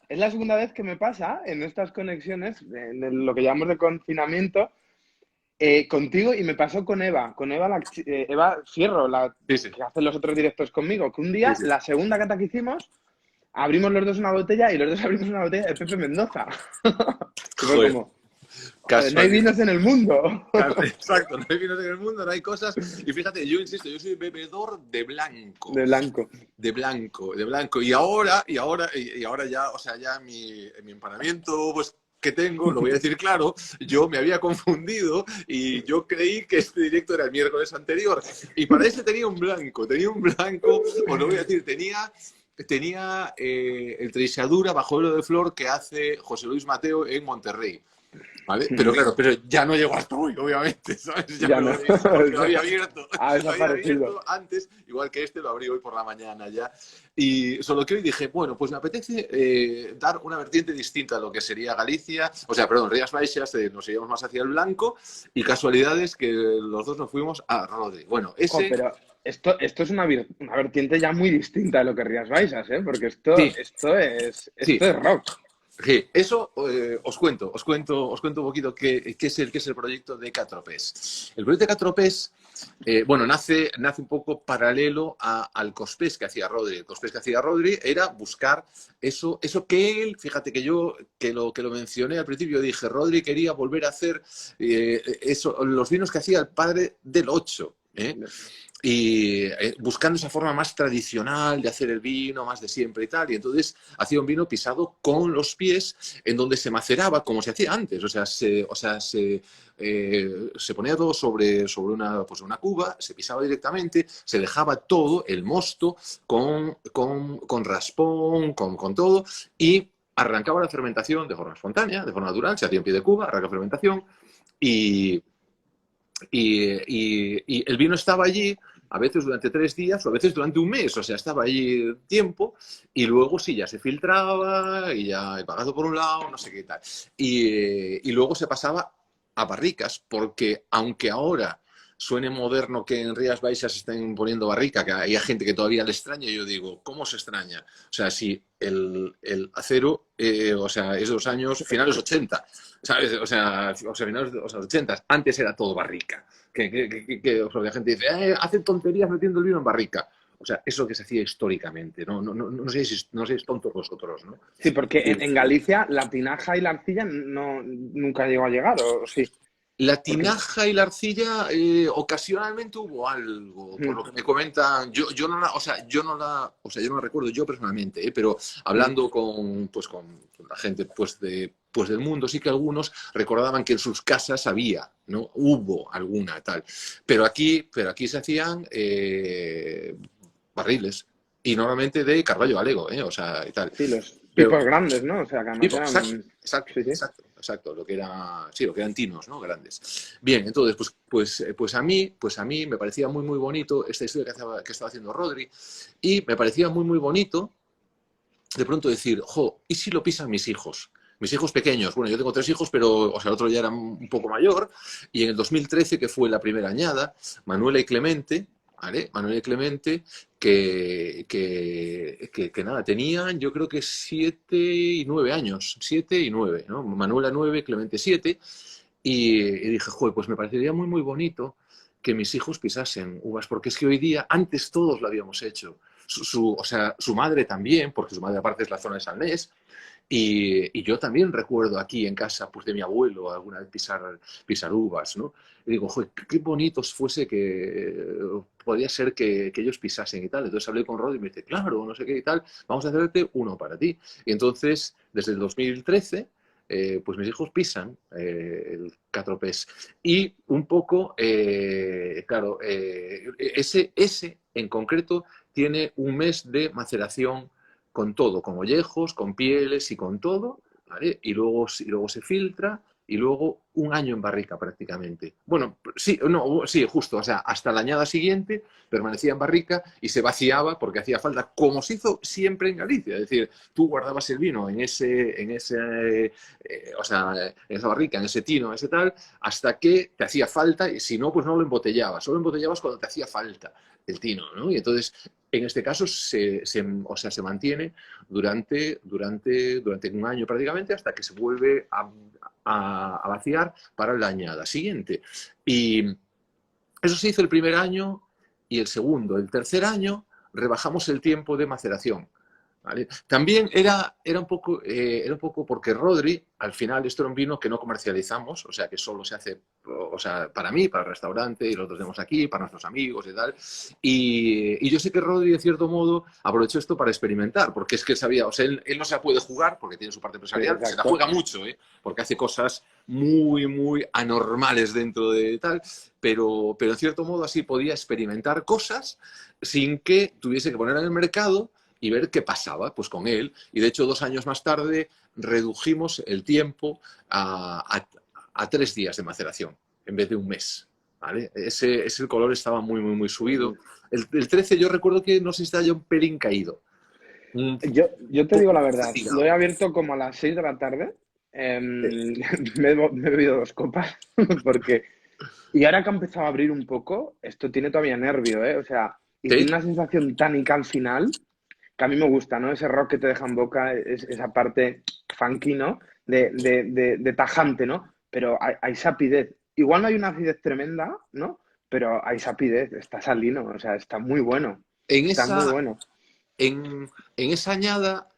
es la segunda vez que me pasa en estas conexiones, lo que llamamos de confinamiento? Contigo y me pasó con Eva, Eva Fierro, la Sí, sí, que hace los otros directos conmigo, que un sí, día, sí. la segunda cata que hicimos, abrimos los dos una botella y los dos abrimos una botella de Pepe Mendoza. Y fue Joder, como, joder, no hay casualidad. vinos en el mundo. Exacto, no hay vinos en el mundo, no hay cosas. Y fíjate, yo insisto, yo soy bebedor de blanco. De blanco. De blanco, de blanco. Y ahora ya, o sea, ya mi empanamiento, pues que tengo, lo voy a decir claro, yo me había confundido y yo creí que este directo era el miércoles anterior. Y para ese tenía un blanco, os lo voy a decir, tenía el Treixadura bajo hilo de flor que hace José Luis Mateo en Monterrey. ¿Vale? Pero claro, pero ya no llegó hasta hoy, obviamente, ¿sabes? Ya Ya me no. lo había, porque Ha lo había desaparecido. abierto antes, igual que este, lo abrí hoy por la mañana ya. Y solo que hoy dije, bueno, pues me apetece dar una vertiente distinta a lo que sería Galicia, o sea, perdón, Rías Baixas, nos iríamos más hacia el blanco, y casualidades que los dos nos fuimos a Rodri. Bueno, Jo, ese, pero esto es una vertiente ya muy distinta de lo que Rías Baixas, ¿eh? Porque sí, sí, esto es rock. sí, eso os cuento un poquito qué es el proyecto de Catropés. El proyecto de Catropés, bueno, nace un poco paralelo al Cospés que hacía Rodri. El Cospés que hacía Rodri era buscar eso que él, fíjate que lo mencioné al principio, dije, Rodri quería volver a hacer los vinos que hacía el padre del Ocho, ¿eh? Y buscando esa forma más tradicional de hacer el vino, más de siempre y tal. Y entonces hacía un vino pisado con los pies, en donde se maceraba como se hacía antes. Se ponía todo sobre una cuba, se pisaba directamente, se dejaba todo, el mosto, con raspón, con todo, y arrancaba la fermentación de forma espontánea, de forma natural, se hacía en pie de cuba, arranca fermentación, y y el vino estaba allí, a veces durante 3 días o a veces durante un mes, o sea, estaba allí tiempo y luego sí, ya se filtraba y ya el bagazo por un lado, no sé qué tal. Y luego se pasaba a barricas, porque aunque ahora suene moderno que en Rías Baixas se estén poniendo barrica, que hay gente que todavía le extraña, yo digo, ¿cómo se extraña? O sea, si el acero, o sea, es de los años finales 80, ¿sabes? O sea finales de los 80, antes era todo barrica. O sea, la gente dice, hacen tonterías metiendo el vino en barrica. O sea, eso que se hacía históricamente, no sé si tontos vosotros, ¿no? Sí, porque en Galicia la tinaja y la arcilla no, nunca llegó a llegar, ¿o sí? La Porque... tinaja y la arcilla, ocasionalmente hubo algo, por Mm, lo que me comentan, yo no la recuerdo yo personalmente, pero mm. hablando con la gente del mundo, sí que algunos recordaban que en sus casas había, ¿no? Hubo alguna tal. Pero aquí se hacían barriles, y normalmente de Carballo Galego, o sea, y tal. Sí, los Pero pipos grandes, ¿no? O sea, que además tipo, exacto, eran... exacto, Sí, sí. exacto, exacto, lo que eran tinos, ¿no? Grandes. Bien, entonces, pues a mí me parecía muy, muy bonito esta historia que estaba haciendo Rodri, y me parecía muy, muy bonito de pronto decir, ¿y si lo pisan mis hijos? Mis hijos pequeños, bueno, yo tengo 3 hijos, pero, o sea, el otro ya era un poco mayor, y en el 2013, que fue la primera añada, Manuela y Clemente, ¿vale? Manuela y Clemente, que nada, tenían yo creo que 7 y 9 años, 7 y 9, ¿no? Manuela 9, Clemente 7, y dije, pues me parecería muy, muy bonito que mis hijos pisasen uvas, porque es que hoy día, antes todos lo habíamos hecho. O sea, su madre también, porque su madre aparte es la zona de Salnés, y yo también recuerdo aquí en casa, pues de mi abuelo, alguna vez pisar uvas, ¿no? Y digo, joder, qué bonitos fuese que podría ser que ellos pisasen y tal. Entonces hablé con Rod y me dice, claro, no sé qué y tal, vamos a hacerte uno para ti. Y entonces, desde el 2013, pues mis hijos pisan el Catropés. Y un poco, claro, ese en concreto tiene un mes de maceración con todo, con ollejos, con pieles y con todo, ¿vale? Y luego se filtra y luego un año en barrica prácticamente. Bueno, sí, no, sí, justo, o sea, hasta la añada siguiente permanecía en barrica y se vaciaba porque hacía falta, como se hizo siempre en Galicia, es decir, tú guardabas el vino o sea, en esa barrica, en ese tino, en ese tal, hasta que te hacía falta, y si no, pues no lo embotellabas, solo embotellabas cuando te hacía falta el tino, ¿no? Y entonces, en este caso, se mantiene durante un año prácticamente hasta que se vuelve a vaciar para la añada siguiente. Y eso se hizo el primer año y el segundo. El tercer año rebajamos el tiempo de maceración. ¿vale? También era un poco porque Rodri, al final, esto era un vino que no comercializamos, o sea, que solo se hace, o sea, para mí, para el restaurante, y lo tenemos aquí, para nuestros amigos y tal. Y yo sé que Rodri, de cierto modo, aprovechó esto para experimentar, porque es que sabía, o sea, él no se la puede jugar, porque tiene su parte Sí, empresarial, se la exacto. juega mucho, ¿eh? Porque hace cosas muy, muy anormales dentro de tal, pero en cierto modo así podía experimentar cosas sin que tuviese que poner en el mercado y ver qué pasaba pues, con él. Y de hecho, 2 años más tarde redujimos el tiempo a 3 días de maceración en vez de un mes. ¿Vale? El color estaba muy, muy, muy subido. El 13 yo recuerdo que no sé si estaba ya un pelín caído. Un Yo te digo poco la verdad, lo he fatigado. abierto como a las 6 de la tarde. Me he bebido 2 copas porque... Y ahora que ha empezado a abrir un poco, esto tiene todavía nervio, ¿eh? O sea, y ¿Sí? tiene una sensación tánica al final que a mí me gusta, ¿no? Ese rock que te deja en boca, esa parte funky, ¿no? De tajante, ¿no? Pero hay sapidez. Igual no hay una acidez tremenda, ¿no? Pero hay sapidez, está salino, o sea, está muy bueno. En Está muy esa, bueno. en esa añada,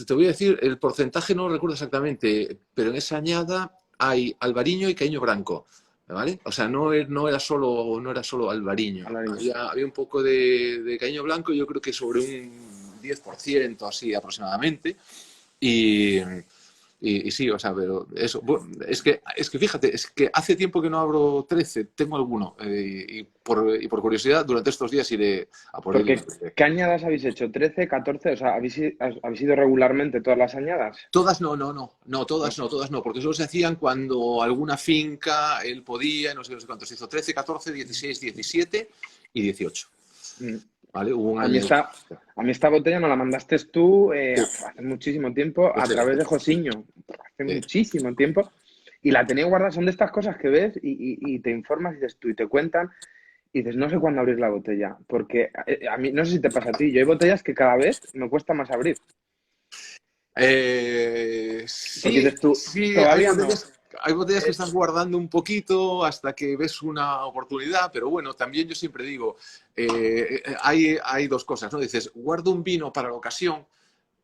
te voy a decir, el porcentaje no lo recuerdo exactamente, pero en esa añada hay albariño y caíño branco, ¿vale? O sea, no era solo albariño, Alariño. había un poco de caíño blanco, yo creo que sobre un 10% así aproximadamente, y, y sí, o sea, pero eso, bueno, es que fíjate, es que hace tiempo que no abro 13, tengo alguno, y por curiosidad, durante estos días iré a por él. Porque, ¿qué añadas habéis hecho? 13, 14, o sea, ¿habéis ido regularmente todas las añadas? Todas no, no, no, no, ¿No? todas no, porque solo se hacían cuando alguna finca él podía, no sé cuántos hizo, 13, 14, 16, 17 y 18, Mm. ¿vale? Hubo un A mí año. esta, a mí esta botella me la mandaste tú Sí, hace muchísimo tiempo a pues través de Josiño, hace sí. muchísimo tiempo, y la tenía guardada. Son de estas cosas que ves y te informas y dices tú y te cuentan y dices, no sé cuándo abrir la botella, porque a mí, no sé si te pasa a ti, yo hay botellas que cada vez me cuesta más abrir, porque Sí, dices tú, sí, hay todavía no. botellas, hay botellas que Eh, estás guardando un poquito hasta que ves una oportunidad, pero bueno, también yo siempre digo, hay dos cosas, ¿no? Dices, guardo un vino para la ocasión,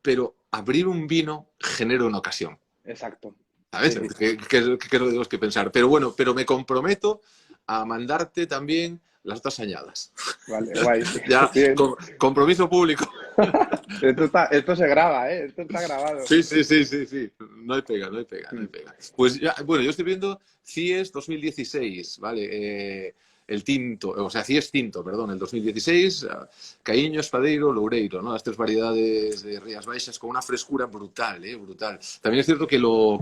pero abrir un vino genera una ocasión. exacto, sí, ¿Sabes? sí, Que lo tenemos que pensar. Pero bueno, pero me comprometo a mandarte también las otras añadas. vale, guay, Ya, bien. compromiso público. Esto se graba, ¿eh? Esto está grabado. Sí, sí, sí, sí, sí. No hay pega, no hay pega, no hay Mm. pega. Pues ya, bueno, yo estoy viendo CIES 2016, ¿vale? El tinto, o sea, CIES tinto, perdón, el 2016, Caíño, Espadeiro, Loureiro, ¿no? Las tres variedades de Rías Baixas con una frescura brutal, ¿eh? Brutal. También es cierto que lo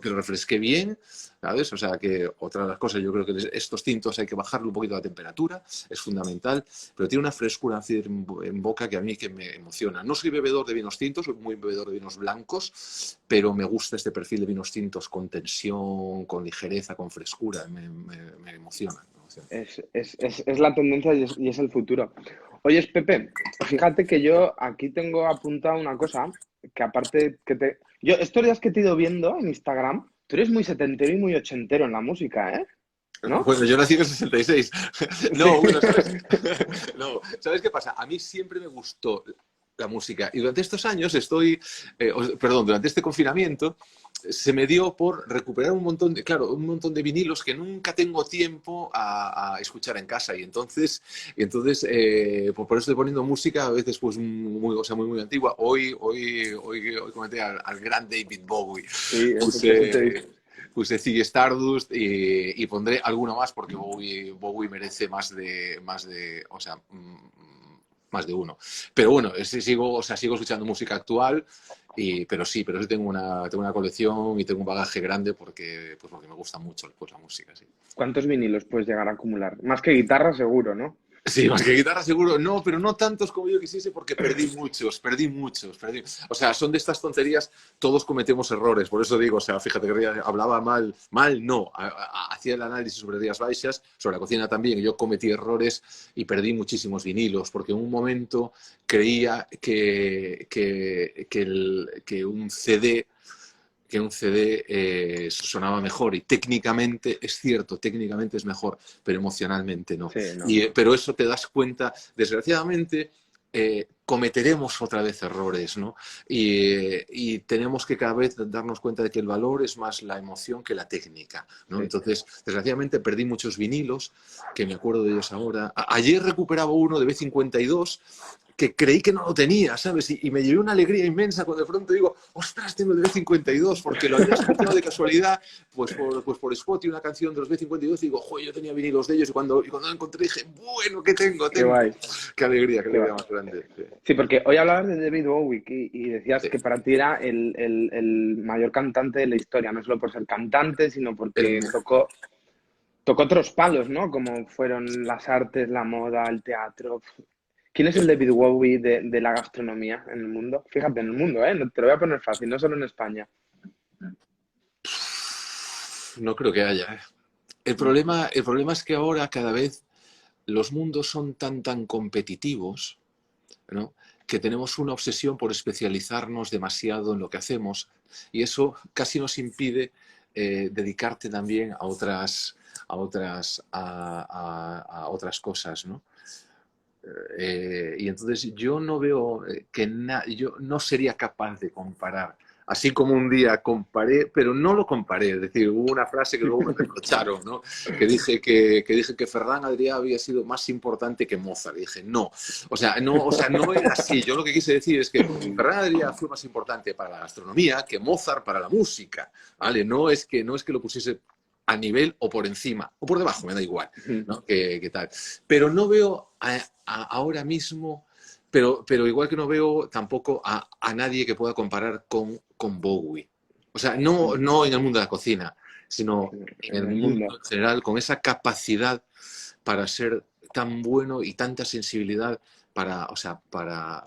refresqué bien, ¿sabes? O sea, que otra de las cosas, yo creo que estos tintos hay que bajarle un poquito la temperatura, es fundamental, pero tiene una frescura así en boca que a mí que me emociona. No soy bebedor de vinos tintos, soy muy bebedor de vinos blancos, pero me gusta este perfil de vinos tintos con tensión, con ligereza, con frescura, me emociona. Me emociona. Es la tendencia y es el futuro. Oye, Pepe, fíjate que yo aquí tengo apuntado una cosa que aparte que te... Yo estos días que te he ido viendo en Instagram, tú eres muy setentero y muy ochentero en la música, ¿eh? ¿No? Bueno, yo nací en el 66. Sí. No, bueno, ¿sabes? No, ¿sabes qué pasa? A mí siempre me gustó la música y durante estos años perdón, durante este confinamiento se me dio por recuperar un montón de vinilos que nunca tengo tiempo a escuchar en casa y entonces por eso estoy poniendo música a veces pues muy, o sea, muy, muy antigua. Hoy comenté al gran David Bowie. Sí, eso te Puse, dije. puse Ziggy Stardust y pondré alguno más porque Bowie merece o sea, más de uno. Pero bueno, sigo escuchando música actual, pero sí tengo una colección y tengo un bagaje grande porque me gusta mucho pues, la música, sí. ¿Cuántos vinilos puedes llegar a acumular? Más que guitarra, seguro, ¿no? Sí, más que guitarra seguro, no, pero no tantos como yo quisiese porque perdí. O sea, son de estas tonterías, todos cometemos errores, por eso digo, o sea, fíjate que hablaba mal no, hacía el análisis sobre Rías Baixas, sobre la cocina también, y yo cometí errores y perdí muchísimos vinilos, porque en un momento creía que un CD sonaba mejor y técnicamente es cierto, técnicamente es mejor, pero emocionalmente no. Sí, no. Pero eso te das cuenta, desgraciadamente, cometeremos otra vez errores, ¿no? Y tenemos que cada vez darnos cuenta de que el valor es más la emoción que la técnica, ¿no? Sí. Entonces, desgraciadamente perdí muchos vinilos, que me acuerdo de ellos ahora. Ayer recuperaba uno de B52 que creí que no lo tenía, ¿sabes? Y me llevé una alegría inmensa cuando de pronto digo, ostras, tengo el de B52, porque lo había escuchado de casualidad, pues por Spotify, una canción de los B52, y digo, joder, yo tenía vinilos de ellos, y cuando lo encontré dije, bueno, ¿qué tengo? Qué guay, Qué qué guay. alegría más grande. Sí, Sí, porque hoy hablabas de David Bowie y decías sí. que para ti era el mayor cantante de la historia, no solo por ser cantante, sino El, porque tocó otros palos, ¿no? Como fueron las artes, la moda, el teatro. ¿Quién es el David Bowie de la gastronomía en el mundo? Fíjate, en el mundo, ¿eh? Te lo voy a poner fácil, no solo en España. no creo que haya. El problema es que ahora cada vez los mundos son tan competitivos, ¿no? Que tenemos una obsesión por especializarnos demasiado en lo que hacemos y eso casi nos impide dedicarte también a otras cosas, ¿no? Y entonces yo no veo yo no sería capaz de comparar. Así como un día comparé, pero no lo comparé. Es decir, hubo una frase que luego me reprocharon, ¿no? Que dije que Ferran Adrià había sido más importante que Mozart. Y dije, no. O sea, no era así. Yo lo que quise decir es que Ferran Adrià fue más importante para la gastronomía que Mozart para la música, ¿vale? No es que lo pusiese a nivel o por encima o por debajo, me da igual, ¿no? Que tal. Pero no veo ahora mismo, pero igual que no veo tampoco a nadie que pueda comparar con Bowie. O sea, no en el mundo de la cocina, sino en En el el mundo mundo. en general, con esa capacidad para ser tan bueno y tanta sensibilidad para, o sea, para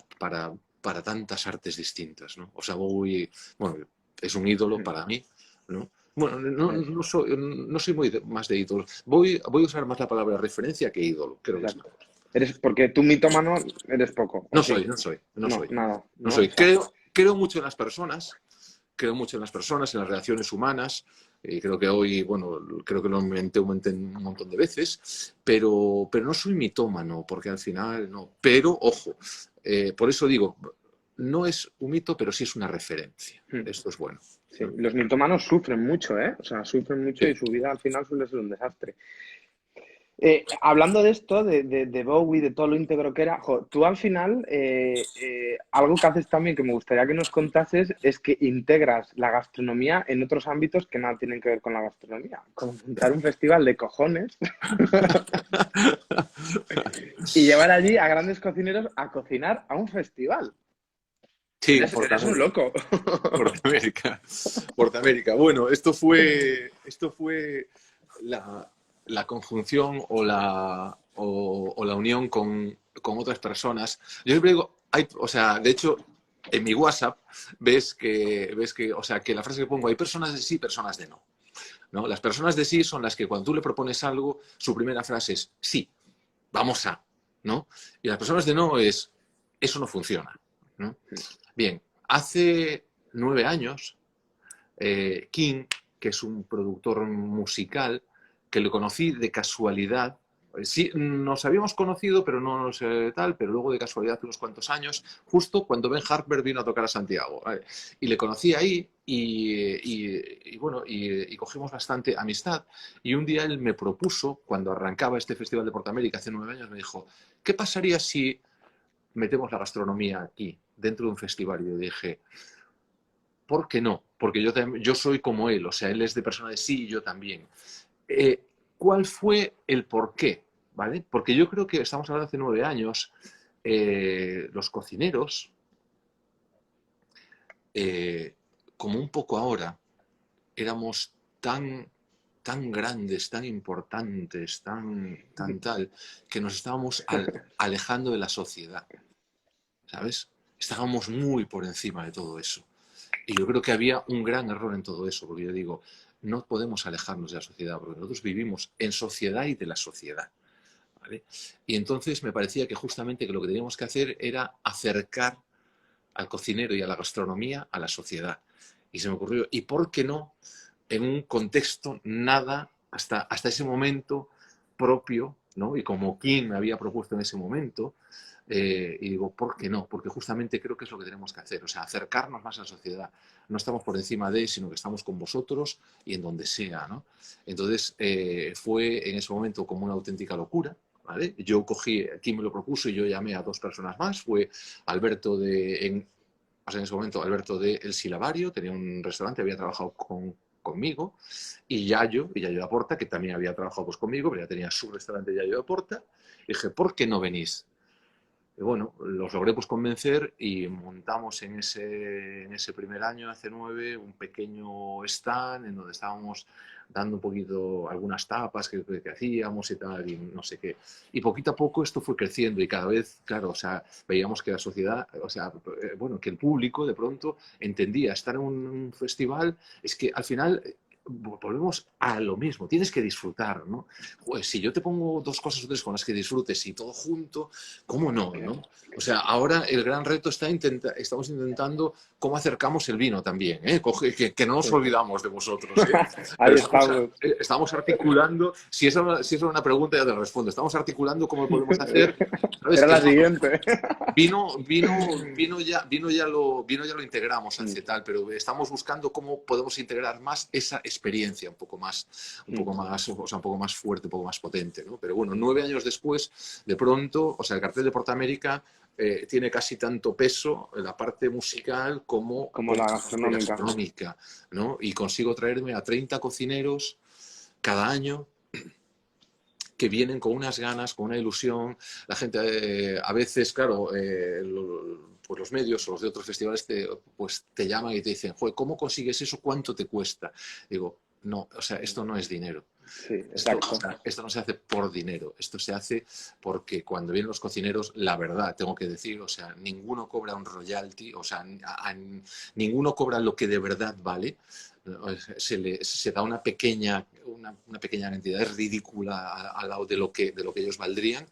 tantas artes distintas, ¿no? O sea, Bowie, bueno, es un ídolo para mí, ¿no? Bueno, no soy muy más de ídolos. Voy a usar más la palabra referencia que ídolo, creo que es Exacto. mejor. Porque tú mitómano eres poco, ¿o sí? No No, soy. nada, No ¿no? O soy. sea, Creo mucho en las personas, en las relaciones humanas. Y creo que hoy, bueno, creo que lo inventé un montón de veces, pero no soy mitómano, porque al final no. Pero, ojo, por eso digo, no es un mito, pero sí es una referencia. Esto es bueno, sí. ¿no? Los mitómanos sufren mucho, ¿eh? O sea, sufren mucho Sí. y su vida al final suele ser un desastre. Hablando de esto, de Bowie, de todo lo íntegro que era, jo, tú al final, algo que haces también que me gustaría que nos contases es que integras la gastronomía en otros ámbitos que nada tienen que ver con la gastronomía, como montar un festival de cojones y llevar allí a grandes cocineros a cocinar a un festival. Sí, Eres un loco. Portamérica. Portamérica. Bueno, esto fue la, la conjunción o la unión con otras personas. Yo siempre digo, o sea, de hecho, en mi WhatsApp o sea, que la frase que pongo, hay personas de sí, personas de no. ¿No? Las personas de sí son las que cuando tú le propones algo, su primera frase es sí, vamos a, ¿no? Y las personas de no es, eso no funciona, ¿no? Bien, hace 9 años, King, que es un productor musical, que lo conocí de casualidad. Sí, nos habíamos conocido, pero no nos tal, pero luego de casualidad hace unos cuantos años, justo cuando Ben Harper vino a tocar a Santiago. ¿Vale? Y le conocí ahí bueno, y cogimos bastante amistad. Y un día él me propuso, cuando arrancaba este Festival de Portamérica hace 9 años, me dijo, ¿qué pasaría si metemos la gastronomía aquí, dentro de un festival? Y yo dije, ¿por qué no? Porque yo soy como él, o sea, él es de persona de sí y yo también. Eh, ¿Cuál fue el por qué? ¿Vale? Porque yo creo que estamos hablando de hace 9 años, los cocineros, eh, como un poco ahora, éramos tan grandes, tan importantes, tan tal, que nos estábamos alejando de la sociedad, ¿sabes? Estábamos muy por encima de todo eso. Y yo creo que había un gran error en todo eso, porque yo digo, no podemos alejarnos de la sociedad, porque nosotros vivimos en sociedad y de la sociedad. ¿Vale? Y entonces me parecía que justamente que lo que teníamos que hacer era acercar al cocinero y a la gastronomía a la sociedad. Y se me ocurrió, ¿y por qué no en un contexto nada, hasta ese momento propio, ¿no? Y como King me había propuesto en ese momento, Y digo, ¿por qué no? Porque justamente creo que es lo que tenemos que hacer, o sea, acercarnos más a la sociedad. No estamos por encima de, sino que estamos con vosotros y en donde sea, ¿no? Entonces, fue en ese momento como una auténtica locura, ¿vale? Yo cogí, quien me lo propuso y yo llamé a 2 personas más, fue Alberto o sea, en ese momento Alberto de El Silabario, tenía un restaurante, había trabajado conmigo, y Yayo Aporta, que también había trabajado pues, conmigo, pero ya tenía su restaurante Yayo Aporta. Y dije, ¿por qué no venís? Y bueno, los logré pues convencer y montamos en ese primer año, hace 9, un pequeño stand en donde estábamos dando un poquito algunas tapas que hacíamos y tal, y no sé qué. Y poquito a poco esto fue creciendo y cada vez, claro, o sea, veíamos que la sociedad, o sea, bueno, que el público de pronto entendía estar en un festival, es que al final volvemos a lo mismo, tienes que disfrutar, ¿no? Pues si yo te pongo 2 cosas o 3 con las que disfrutes y todo junto, ¿cómo no, no? O sea, ahora el gran reto estamos intentando cómo acercamos el vino también, ¿eh? Que no nos Sí. olvidamos de vosotros, ¿eh? Ahí Pero estamos. estamos articulando, si es una pregunta ya te respondo, estamos articulando cómo lo podemos hacer, ¿sabes? Era Que la no, siguiente. vino ya lo integramos hacia tal, pero estamos buscando cómo podemos integrar más esa experiencia o sea, un poco más fuerte, un poco más potente, ¿no? Pero bueno, 9 años después, de pronto, o sea, el cartel de Portamérica tiene casi tanto peso en la parte musical Como como la la parte gastronómica. gastronómica, ¿no? Y consigo traerme a 30 cocineros cada año que vienen con unas ganas, con una ilusión. La gente, a veces, claro, pues los medios o los de otros festivales pues te llaman y te dicen, joder, ¿cómo consigues eso? ¿Cuánto te cuesta? Digo, no, o sea, esto no es dinero. Sí, O exacto. sea, esto no se hace por dinero, esto se hace porque cuando vienen los cocineros, la verdad, tengo que decir, o sea, ninguno cobra un royalty, o sea, ninguno cobra lo que de verdad vale. Se da una pequeña cantidad, es ridícula al lado de lo que ellos valdrían,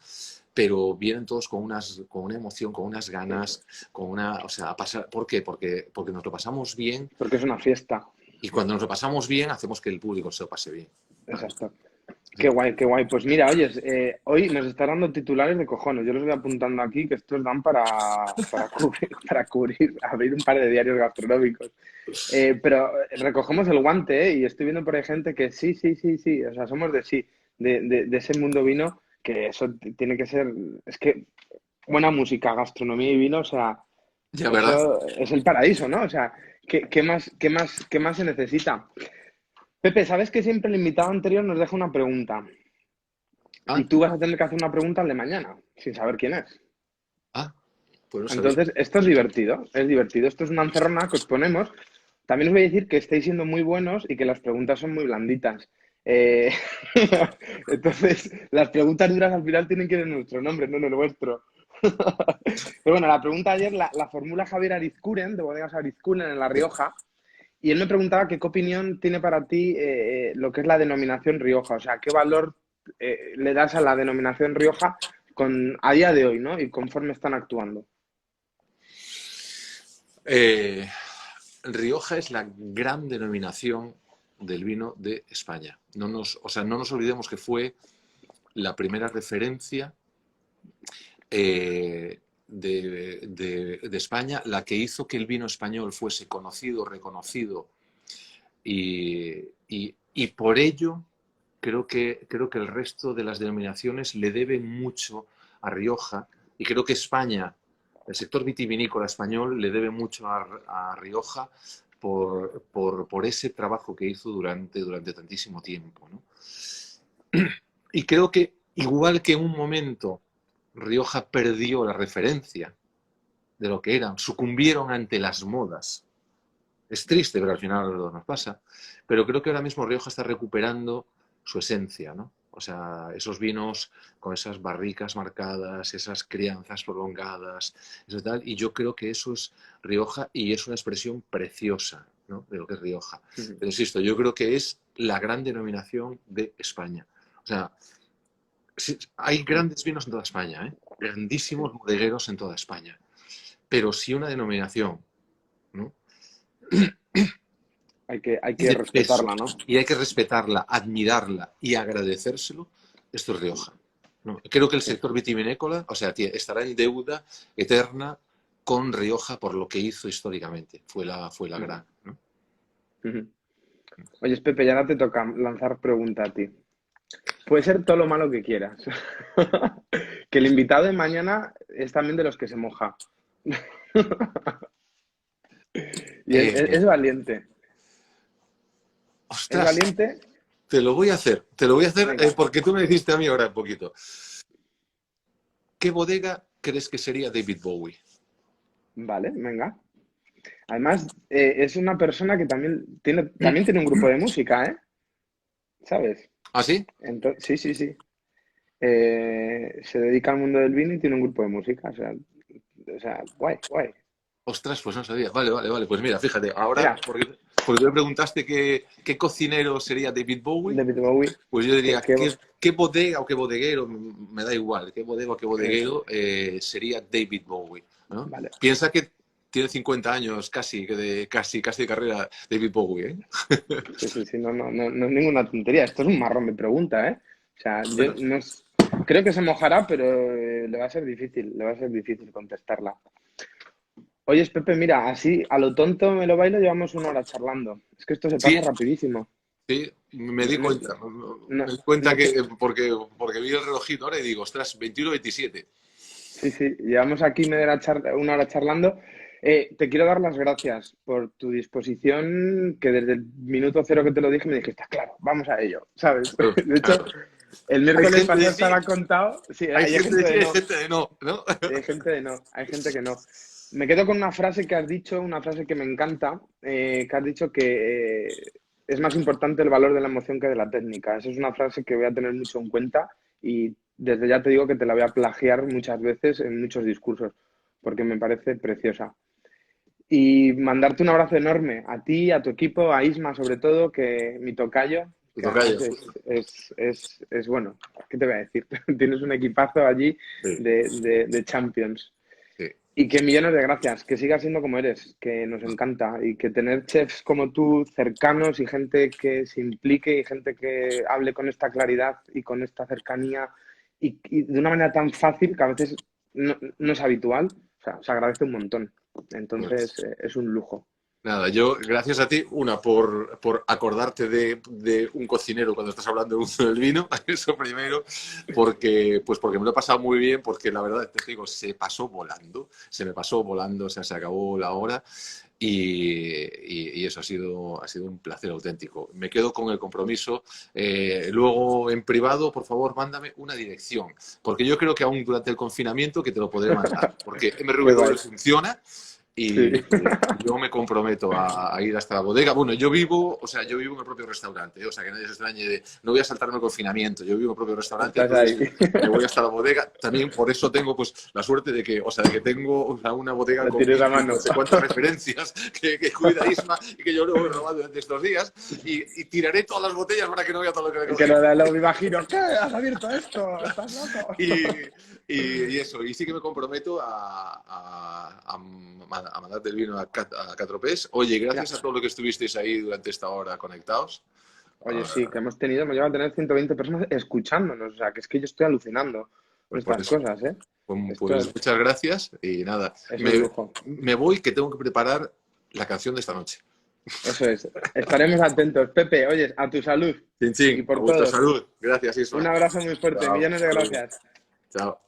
pero vienen todos con una emoción, con unas ganas, o sea, a pasar, ¿por qué? Porque nos lo pasamos bien Porque es una fiesta. y cuando nos lo pasamos bien hacemos que el público se lo pase bien. ¿Vale? Exacto. Qué guay, qué guay. Pues mira, oyes, hoy nos está dando titulares de cojones. Yo los voy apuntando aquí que estos dan para cubrir, abrir un par de diarios gastronómicos. Pero recogemos el guante, ¿eh? Y estoy viendo por ahí gente que sí, sí, sí, sí. O sea, somos de sí, de ese mundo vino, que eso tiene que ser. Es que buena música, gastronomía y vino, o sea, Ya, ¿verdad? eso es el paraíso, ¿no? O sea, ¿qué más se necesita? Pepe, ¿sabes que siempre el invitado anterior nos deja una pregunta? Y Ah, tú vas a tener que hacer una pregunta al de mañana, sin saber quién es. ah, pues no sabía. Entonces, esto es divertido, es divertido. Esto es una encerrona que os ponemos. También os voy a decir que estáis siendo muy buenos y que las preguntas son muy blanditas. Eh, Entonces, las preguntas duras al final tienen que ir en nuestro nombre, no en el vuestro. Pero bueno, la pregunta ayer la formula Javier Arizcuren, de Bodegas Arizcuren en La Rioja, y él me preguntaba qué opinión tiene para ti lo que es la denominación Rioja, o sea, qué valor le das a la denominación Rioja a día de hoy, ¿no? Y conforme están actuando. Eh, Rioja es la gran denominación del vino de España. O sea, no nos olvidemos que fue la primera referencia de España, la que hizo que el vino español fuese conocido, reconocido y por ello creo que el resto de las denominaciones le deben mucho a Rioja y creo que España, el sector vitivinícola español, le debe mucho a Rioja por ese trabajo que hizo durante tantísimo tiempo, ¿no? Y creo que, igual que en un momento Rioja perdió la referencia de lo que eran, sucumbieron ante las modas. Es triste, pero al final nos pasa. Pero creo que ahora mismo Rioja está recuperando su esencia, ¿no? O sea, esos vinos con esas barricas marcadas, esas crianzas prolongadas, eso tal. Y yo creo que eso es Rioja y es una expresión preciosa, ¿no? De lo que es Rioja. Pero insisto, yo creo que es la gran denominación de España. O sea, sí, hay grandes vinos en toda España, ¿eh? Grandísimos bodegueros en toda España. Pero si una denominación, ¿no? Hay que De peso respetarla, ¿no? y hay que respetarla, admirarla y agradecérselo, esto es Rioja. ¿no? Creo que el sector vitivinícola, o sea, estará en deuda eterna con Rioja por lo que hizo históricamente. Fue la gran, ¿no? Oye, Pepe, ya ahora te toca lanzar pregunta a ti. Puede ser todo lo malo que quieras. Que el invitado de mañana es también de los que se moja. Y es valiente. Es Ostras, valiente. te lo voy a hacer Venga, porque tú me dijiste a mí ahora un poquito. ¿Qué bodega crees que sería David Bowie? vale, venga. Además, es una persona que también tiene un grupo de música, ¿eh? ¿Sabes? ¿Ah, sí? Entonces, sí, sí, sí. Se dedica al mundo del vino y tiene un grupo de música. O sea, guay, guay. Ostras, pues no sabía. Vale, vale, vale. Pues mira, fíjate, ahora, Mira, porque tú me preguntaste qué cocinero sería David Bowie, David Bowie, pues yo diría, que ¿qué bodega o qué bodeguero, me da igual, qué bodega o qué eso, bodeguero sería David Bowie, ¿no? vale. Piensa que tiene 50 años casi de carrera David Bowie, ¿eh? Sí, sí, sí, no es ninguna tontería. Esto es un marrón de pregunta, ¿eh? O sea, yo Bueno, no es- creo que se mojará, pero le va a ser difícil contestarla. Oye, Pepe, mira, así a lo tonto me lo bailo, llevamos 1 hora charlando. Es que esto se pasa sí, rapidísimo. sí, me No, di no, cuenta. no, Me di cuenta no te- que, porque vi el relojito ahora y digo, ostras, 21:27. Sí, sí, llevamos aquí 1 hora charlando. Te quiero dar las gracias por tu disposición, que desde el minuto cero que te lo dije me dijiste, claro, vamos a ello, ¿sabes? Claro, De hecho, claro. el Hay miércoles gente de pasado sí, estaba contado, sí, hay hay gente gente de sí, de hay no, gente de no, ¿no? hay gente de no, hay gente que no. Me quedo con una frase que has dicho, una frase que me encanta, que has dicho que es más importante el valor de la emoción que de la técnica. Esa es una frase que voy a tener mucho en cuenta y desde ya te digo que te la voy a plagiar muchas veces en muchos discursos, porque me parece preciosa. Y mandarte un abrazo enorme a ti, a tu equipo, a Isma sobre todo, que mi tocayo, Y que tocayo. además es bueno, ¿qué te voy a decir? Tienes un equipazo allí Sí, de Champions. sí. Y que millones de gracias, que sigas siendo como eres, que nos encanta y que tener chefs como tú cercanos y gente que se implique y gente que hable con esta claridad y con esta cercanía y de una manera tan fácil que a veces no es habitual, o sea, se agradece un montón. Entonces, Pues, es un lujo. nada, yo, gracias a ti, por acordarte de un cocinero cuando estás hablando de uso del vino, eso primero, porque me lo he pasado muy bien, porque la verdad, te digo, se me pasó volando, o sea, se acabó la hora y eso ha sido un placer auténtico. Me quedo con el compromiso. Luego, en privado, por favor, mándame una dirección, porque yo creo que aún durante el confinamiento que te lo podré mandar, porque Qué guay. MRW funciona. Sí. Y yo me comprometo a ir hasta la bodega. Bueno, yo vivo en el propio restaurante, ¿eh? O sea, que nadie se extrañe no voy a saltarme el confinamiento, yo vivo en el propio restaurante, Estás entonces ahí. me voy hasta la bodega. También por eso tengo pues la suerte de que tengo una bodega La con tienes a mil y no mano. sé cuántas referencias que cuida Isma y que yo luego he robado durante estos días y tiraré todas las botellas para que no vea todo lo que Que recogí. no me imagino. ¿Qué? ¿Has abierto esto? ¿Estás loco? Y eso, y sí que me comprometo a mandarte el vino a Catropés. Oye, Mira, gracias a todo lo que estuvisteis ahí durante esta hora conectados. oye, sí, Ah, que hemos llegado a tener 120 personas escuchándonos. O sea, que es que yo estoy alucinando con pues por estas eso. cosas, ¿eh? Esto Pues muchas gracias y nada, es un me, lujo. me voy que tengo que preparar la canción de esta noche. Eso es. Estaremos atentos. Pepe, oye, a tu salud Chin, y chin, a por vuestra todo. salud. Gracias, Un Isma. abrazo muy fuerte. Chao, Millones de hasta luego. gracias. Chao.